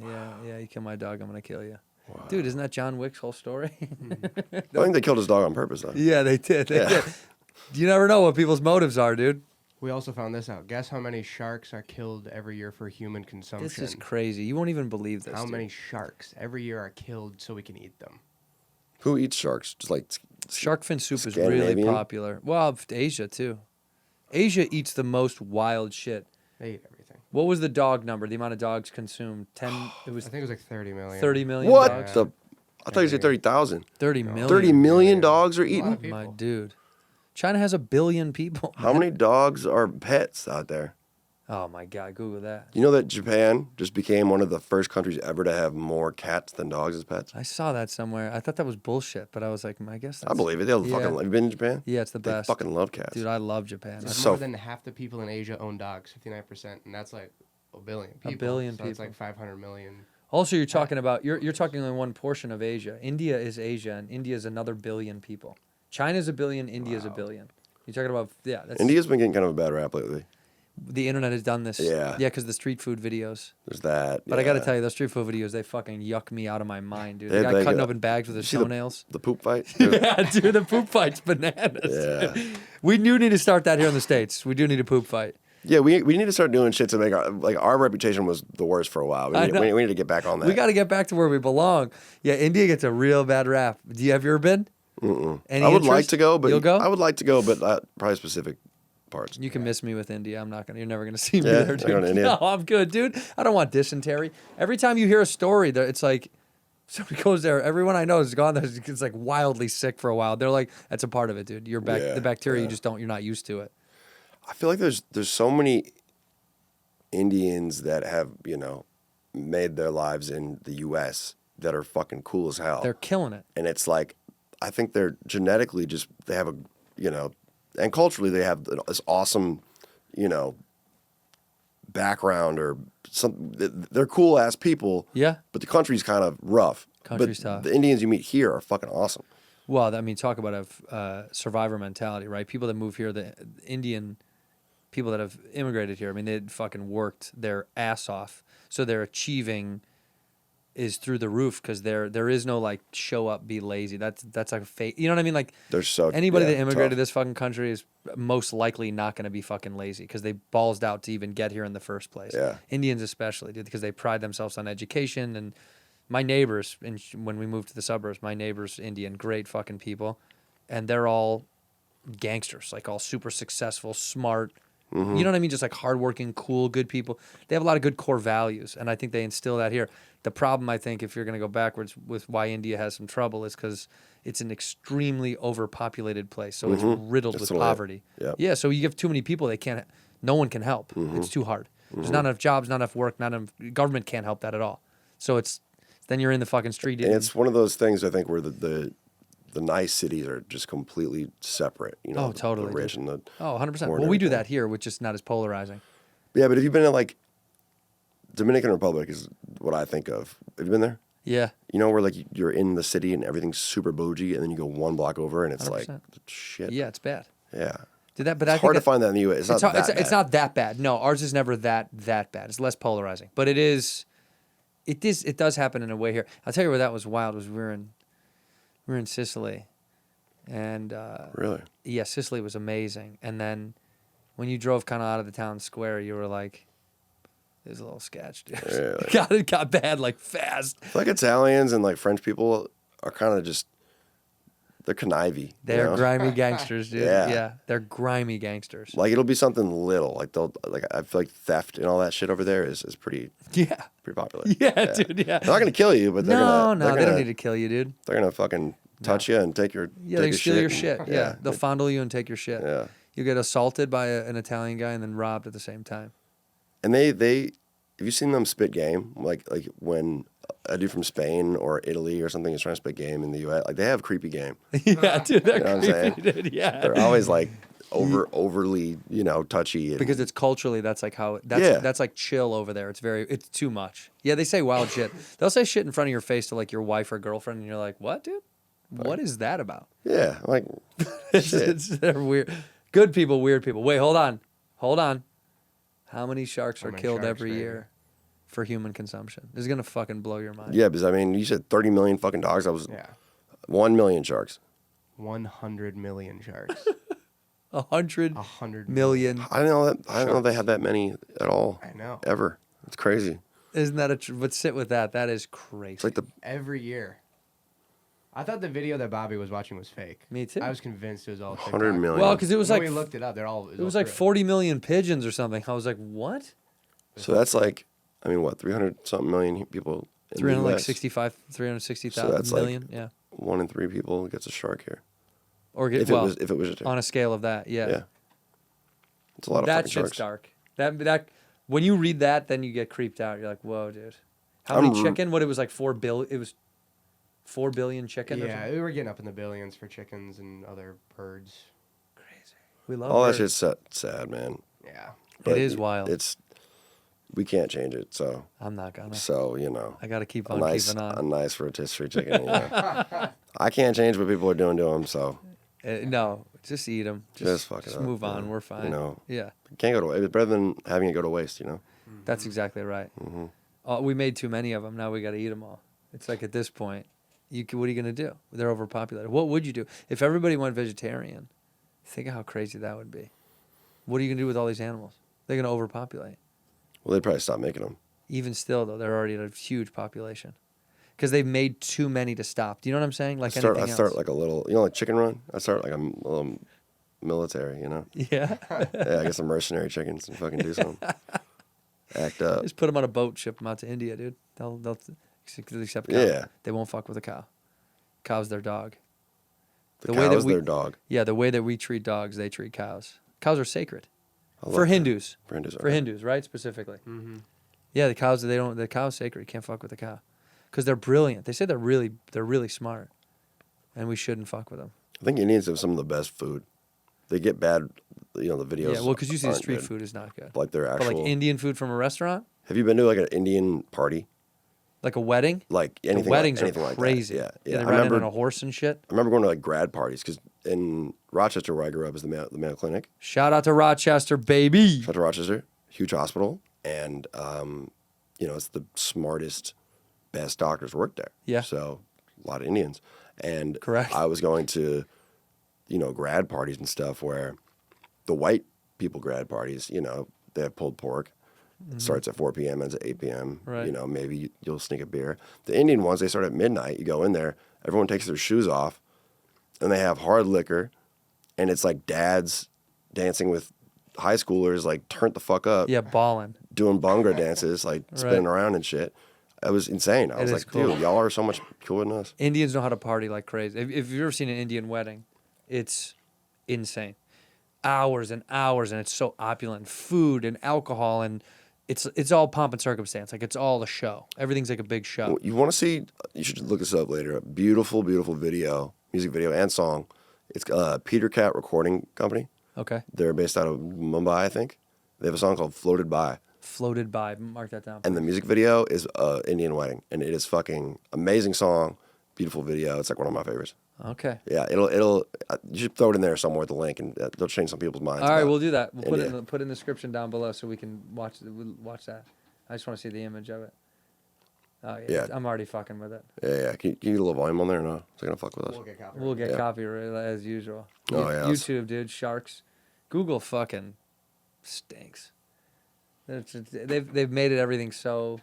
Yeah, you kill my dog, I'm gonna kill you. Wow. Dude, isn't that John Wick's whole story? I think they killed his dog on purpose, though. Yeah, they did. They did. You never know what people's motives are, dude. We also found this out. Guess how many sharks are killed every year for human consumption? This is crazy. You won't even believe this. How dude. many sharks every year are killed so we can eat them? Who eats sharks? Just like Shark fin soup is really Scandinavian? popular. Well, Asia too. Asia eats the most wild shit. They eat everything. What was the dog number? The amount of dogs consumed? 10. It was I think it was like 30 million. 30 million. what Dogs? the? I thought you said 30,000. 30 million. 30 million Yeah. dogs are A lot eaten. of My people. dude. China has 1 billion people. How many dogs are pets out there? Oh my God! Google that. You know that Japan just became one of the first countries ever to have more cats than dogs as pets? I saw that somewhere. I thought that was bullshit, but I was like, I guess. That's, I believe it. They'll Yeah. fucking. Have you been to Japan? Yeah, it's the They best. fucking love cats. Dude, I love Japan. It's More so- than half the people in Asia own dogs, 59%, and that's like a billion people. billion so It's people. like 500 million. Also, you're talking about you're talking only one portion of Asia. India is Asia, and India is another billion people. China's 1 billion. India's 1 billion. You're talking about That's India's been getting kind of a bad rap lately. the internet has done this. Yeah. because the street food videos. There's that. But I got to yeah. tell you, those street food videos, they fucking yuck me out of my mind, dude. They- The guy they- cutting open bags with his You see toenails. The poop fight. Yeah, dude, the poop fight's bananas. Yeah. We do need to start that here in the States. We do need a poop fight. Yeah, we need to start doing shit to make our reputation was the worst for a while. I know. We need to get back on that. We got to get back to where we belong. Yeah, India gets a real bad rap. Have you ever been? Any I would like interest? to go, but You'll go? I would like to go, but probably specific parts. You can miss me with India. I'm not gonna. You're never gonna see me Yeah, there, you're dude. going to India? No, I'm good, dude. I don't want dysentery. Every time you hear a story, it's like somebody goes there. Everyone I know has gone there. It's like wildly sick for a while. They're like, that's a part of it, dude. You're back. Yeah, The bacteria, yeah. you just don't. You're not used to it. I feel like there's so many Indians that have made their lives in the U.S. that are fucking cool as hell. They're killing it. And it's like, I think they're genetically they have and culturally they have this awesome, background or some. They're cool ass people. Yeah. But the country's kind of rough. Country's but tough. The Indians you meet here are fucking awesome. Well, I mean, talk about a survivor mentality, right? People that move here, the Indian people that have immigrated here, I mean, they fucking worked their ass off. So their achieving is through the roof because there is no like show up, be lazy. That's like a fake. You know what I mean? Like They're so anybody that immigrated to tough. this fucking country is most likely not going to be fucking lazy because they ballsed out to even get here in the first place. Yeah. Indians especially, dude, because they pride themselves on education. And my neighbors, when we moved to the suburbs, my neighbors, Indian, great fucking people, and they're all gangsters, like all super successful, smart. Mm-hmm. You know what I mean? Just like hardworking, cool, good people. They have a lot of good core values, and I think they instill that here. The problem, I think, if you're going to go backwards with why India has some trouble is because it's an extremely overpopulated place, so it's riddled It's with totally it. poverty. Yep. Yeah, so you have too many people, no one can help. It's too hard. There's not enough jobs, not enough work, not enough. Government can't help that at all. So then you're in the fucking street. And it's one of those things I think where the nice cities are just completely separate. Oh, totally, The rich dude. and the 100%. poor Well, and we do everything. that here, which is not as polarizing. Yeah, but if you've been in like Dominican Republic is what I think of. Have you been there? Yeah. You know where like you're in the city and everything's super bougie, and then you go one block over and it's 100%. like shit. Yeah, it's bad. Yeah. Did that, but I It's think hard to that- find that in the U.S. It's not that it's bad. not that bad. No, ours is never that bad. It's less polarizing, but it is. It does happen in a way here. I'll tell you where that was wild. Was we were in Sicily, and Really? yeah, Sicily was amazing. And then when you drove kind of out of the town square, you were like, "There's a little sketch, dude." Really? It got bad like fast. I feel like Italians and like French people are kind of just they're connivey. They're you know? grimy gangsters, dude. Yeah. They're grimy gangsters. Like it'll be something little. Like they'll like I feel like theft and all that shit over there is pretty Yeah. popular. Yeah, dude. Yeah. They're not gonna kill you, but they're gonna They don't need to kill you, dude. They're gonna fucking touch you and take your Yeah, take they your steal your shit. shit. Yeah. They'll fondle you and take your shit. Yeah. You get assaulted by an Italian guy and then robbed at the same time. And they have you seen them spit game? Like when a dude from Spain or Italy or something is trying to spit game in the U.S. Like they have creepy game. Yeah, dude. They're You know what I'm creepy, saying? dude. Yeah. They're always like overly, touchy. And, Because it's culturally, that's like how that's like chill over there. It's too much. Yeah, they say wild shit. They'll say shit in front of your face to like your wife or girlfriend, and you're like, "What, dude? What is that about?" yeah, like They're weird. Good people, weird people. Wait, hold on. How many sharks are many killed sharks, every baby? year for human consumption? This is gonna fucking blow your mind. yeah, because I mean, you said 30 million fucking dogs. I was Yeah. 1 million sharks. 100 million sharks. 100 100 million. I didn't know they had that many at all. I know. Ever. It's crazy. Isn't that but sit with that. That is crazy. It's like the Every year. I thought the video that Bobby was watching was fake. Me too. I was convinced it was all TikTok. 100 million. Well, because it was When like we looked it up, it was like 40 million pigeons or something. I was like, what? So that's like, I mean, what, 300 something million people in the US? 360,000 So that's like- million. Yeah. 1 in 3 people gets a shark here. Or get If it was on a scale of that. Yeah. yeah. It's a lot of That fucking shit's sharks. dark. That when you read that, then you get creeped out. You're like, whoa, dude. How many chicken? What it was like 4 billion? It was 4 billion chicken. Or Yeah, something? we were getting up in the billions for chickens and other birds. Crazy. We love All that birds. shit's sad, man. Yeah. But is wild. We can't change it, so I'm not gonna. I I gotta keep a on nice, keeping a on. nice rotisserie chicken. I can't change what people are doing to them, so No, just eat them. Just fuck it just up, move on. yeah. We're fine. Yeah, can't go to waste. It's better than having it go to waste, that's exactly right. Mm-hmm. We made too many of them. Now we got to eat them all. It's like at this point, what are you gonna do? They're overpopulated. What would you do if everybody went vegetarian? Think of how crazy that would be. What are you gonna do with all these animals? They're gonna overpopulate. Well, they'd probably stop making them. Even still, though, they're already at a huge population because they've made too many to stop. Do you know what I'm saying? Like I start like a little, like Chicken Run. I start like a little military, Yeah. Yeah, I get some mercenary chickens and fucking do something. Act up. Just put them on a boat, ship them out to India, dude. They'll accept cow. Yeah. They won't fuck with a cow. Cow's their dog. The way that cow's we- their dog. Yeah, the way that we treat dogs, they treat cows. Cows are sacred I love for that. Hindus. For Hindus. For Hindus, right? Specifically. Mm-hmm. Yeah, the cows. The cow's sacred. You can't fuck with the cow because they're brilliant. They say they're really smart, and we shouldn't fuck with them. I think Indians have some of the best food. They get bad, the videos. Yeah, well, because usually the aren't street good. food is not good. Like their But actual. like Indian food from a restaurant, Have you been to like an Indian party? like a wedding. Like The anything. weddings anything are like crazy. That. Yeah, Yeah. they I ride in remember. on a horse and shit. I remember going to like grad parties because in Rochester, where I grew up, is the Mayo Clinic. Shout out to Rochester, baby. Shout out to Rochester, huge hospital, and it's the smartest, best doctors work there. Yeah. So a lot of Indians, and Correct. I was going to, grad parties and stuff where the white people grad parties, they have pulled pork. It starts at 4 p.m. ends at 8 p.m. Right. Maybe you'll sneak a beer. The Indian ones, they start at midnight. You go in there, everyone takes their shoes off, and they have hard liquor, and it's like dads dancing with high schoolers, like turned the fuck up, Yeah, ballin'. doing bhangra dances, like spinning around and shit. It was insane. I was is like, cool. dude, y'all are so much cooler than us. Indians know how to party like crazy. If you've ever seen an Indian wedding, it's insane. Hours and hours, and it's so opulent. Food and alcohol, and it's all pomp and circumstance. Like it's all a show. Everything's like a big show. You want to see? You should look this up later. A beautiful, beautiful video, music video and song. It's Peter Cat Recording Company. Okay. They're based out of Mumbai, I think. They have a song called "Floated By," Floated by. Mark that down. and the music video is Indian wedding, and it is fucking amazing song, beautiful video. It's like one of my favorites. Okay. Yeah, it'll. You should throw it in there somewhere with the link, and they'll change some people's minds. All right, about we'll do that. We'll put it India. put in the description down below so we can watch that. I just want to see the image of it. Oh yeah, Yeah. I'm already fucking with it. Yeah. Can you get a little volume on there or no? Is it gonna fuck with us? We'll get copyright. We'll get Yeah. copyright as usual. Oh, yeah, that's- YouTube, dude, sharks. Google fucking stinks. They've made it everything so.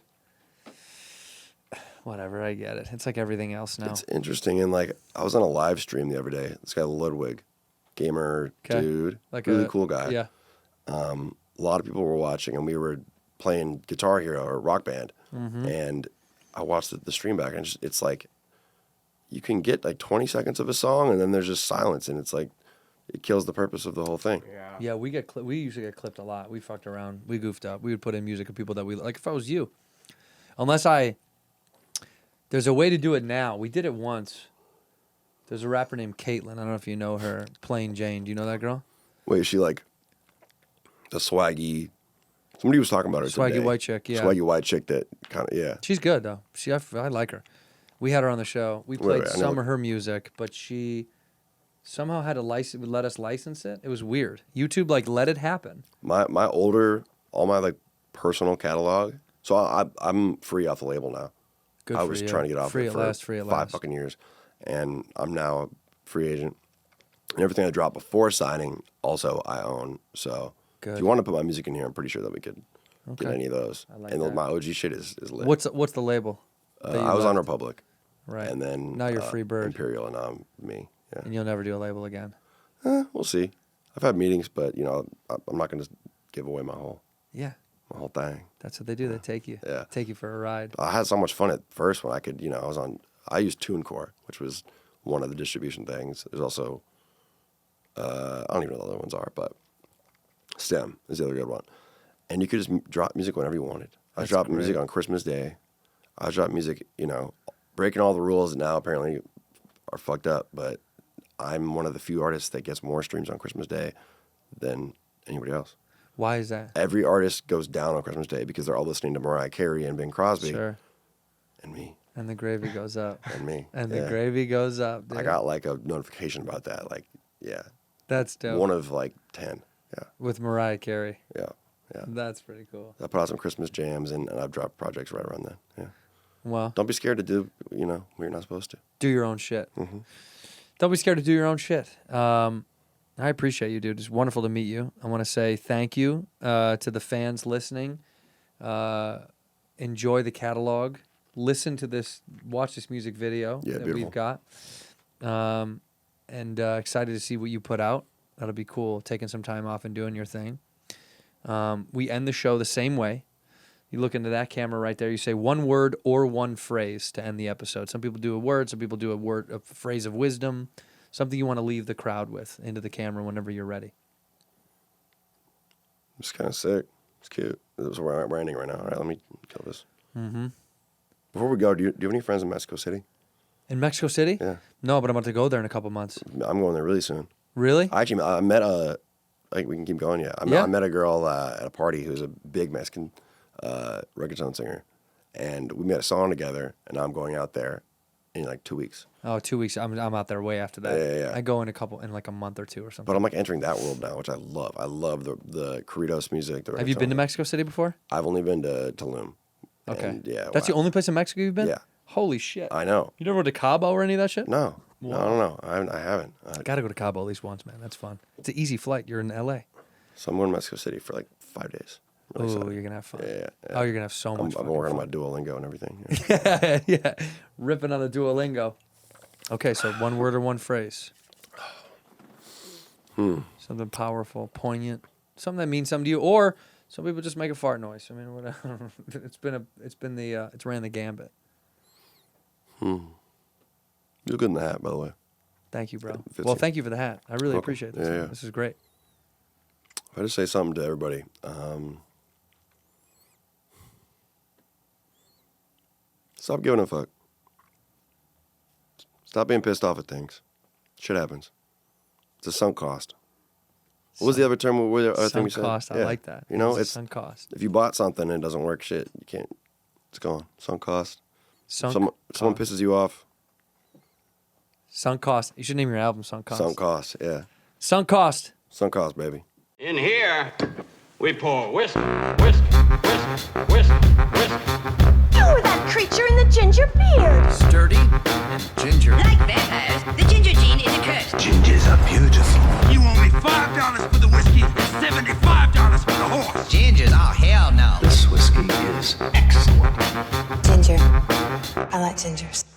Whatever, I get it. It's like everything else now. It's interesting, and like I was on a live stream the other day. This guy Ludwig, gamer 'Kay. dude, Like really a- cool guy. Yeah. A lot of people were watching, and we were playing Guitar Hero or Rock Band, Mm-hmm. and I watched the stream back, and it's like you can get like 20 seconds of a song, and then there's just silence, and it's like it kills the purpose of the whole thing. Yeah. Yeah, we usually get clipped a lot. We fucked around. We goofed up. We would put in music of people that we like. If I was you, there's a way to do it now. We did it once. There's a rapper named Caitlyn. I don't know if you know her. Plain Jane. Do you know that girl? Wait, is she like the swaggy? Somebody was talking about her Swaggy today. white chick, yeah. Swaggy white chick that kind of, yeah. She's good though. I like her. We had her on the show. We played Right, I know. some of her music, but she somehow had to let us license it. It was weird. YouTube like let it happen. My older, all my like personal catalog. So I'm free off the label now. Good I for was you. trying to get off free it at for last. Free at 5 last. fucking years, and I'm now a free agent. And everything I dropped before signing, also I own. So Good. if you want to put my music in here, I'm pretty sure that we could get Okay. any of those. I like and that. my OG shit is lit. What's the label? that you I was on left? Republic, Right. and then now you're Free Bird, Imperial, and now I'm me. Yeah, and you'll never do a label again. we'll see. I've had meetings, but I'm not going to give away my whole thing. That's what they do. They take you. Yeah. Take you for a ride. I had so much fun at first when I could, I used TuneCore, which was one of the distribution things. There's also, I don't even know what the other ones are, but Stem is the other good one. And you could just drop music whenever you wanted. I That's dropped music great. on Christmas Day. I dropped music, breaking all the rules that now apparently are fucked up, but I'm one of the few artists that gets more streams on Christmas Day than anybody else. Why is that? Every artist goes down on Christmas Day because they're all listening to Mariah Carey and Bing Crosby Sure. and me And the gravy goes up. and me. And Yeah. the gravy goes up. Dude. I got like a notification about that. Like, yeah, That's dope. one of like 10. Yeah, With Mariah Carey. yeah, yeah. That's pretty cool. I put out some Christmas jams and I've dropped projects right around then. Yeah. Well, Don't be scared to do, what you're not supposed to. do your own shit. Mm-hmm. Don't be scared to do your own shit. I appreciate you, dude. It's wonderful to meet you. I want to say thank you to the fans listening. Enjoy the catalog. Listen to this. Watch this music video Yeah, that beautiful. we've got. And excited to see what you put out. That'll be cool. Taking some time off and doing your thing. We end the show the same way. You look into that camera right there. You say one word or one phrase to end the episode. Some people do a word. Some people do a phrase of wisdom. Something you want to leave the crowd with into the camera whenever you're ready. It's kind of sick. It's cute. This is where we're ending right now. All right, let me kill this. Mm-hmm. Before we go, do you have any friends in Mexico City? In Mexico City? Yeah. No, but I'm about to go there in a couple months. I'm going there really soon. Really? I met I think we can keep going. Yeah, Yeah. I met a girl at a party who's a big Mexican reggaeton singer, and we made a song together. And now I'm going out there in like 2 weeks. Oh, 2 weeks. I'm out there way after that. Yeah. I go in like a month or two or something. But I'm like entering that world now, which I love. I love the corridos music. The Have you been to reggaeton. Mexico City before? I've only been to Tulum. Okay. And, yeah. That's the wow. only place in Mexico you've been? Yeah. Holy shit. I know. You never went to Cabo or any of that shit? No. Wow. No. I haven't. Gotta go to Cabo at least once, man. That's fun. It's an easy flight. You're in LA. So I'm going to Mexico City for like 5 days. I'm really Oh, excited. you're gonna have fun. Yeah. Oh, you're gonna have so much I've fun. been working on my Duolingo and everything. Yeah. Ripping on the Duolingo. Okay, so one word or one phrase. Something powerful, poignant, something that means something to you, or some people just make a fart noise. I mean, whatever. It's ran the gambit. You look good in the hat, by the way. Thank you, bro. Fits Well, you. thank you for the hat. I really Welcome. appreciate this. Yeah. This is great. If I just say something to everybody, stop giving a fuck. Stop being pissed off at things. Shit happens. It's a sunk cost. What was the other term? What was the other thing Sunk we said? cost. I Yeah. like that. You know, a it's sunk cost. if you bought something and it doesn't work, shit, you can't. It's gone. Sunk cost. Sunk Someone cost. pisses you off. Sunk cost. You should name your album Sunk Cost. Sunk cost. Yeah. Sunk cost. Sunk cost, baby. In here, we pour whisk, whisk, whisk, whisk, whisk. You were that creep feature in the ginger beard. Sturdy and ginger. Like vampires, the ginger gene is a curse. Gingers are beautiful. You owe me $5 for the whiskey and $75 for the horse. Gingers? Oh, hell no. This whiskey is excellent. Ginger. I like gingers.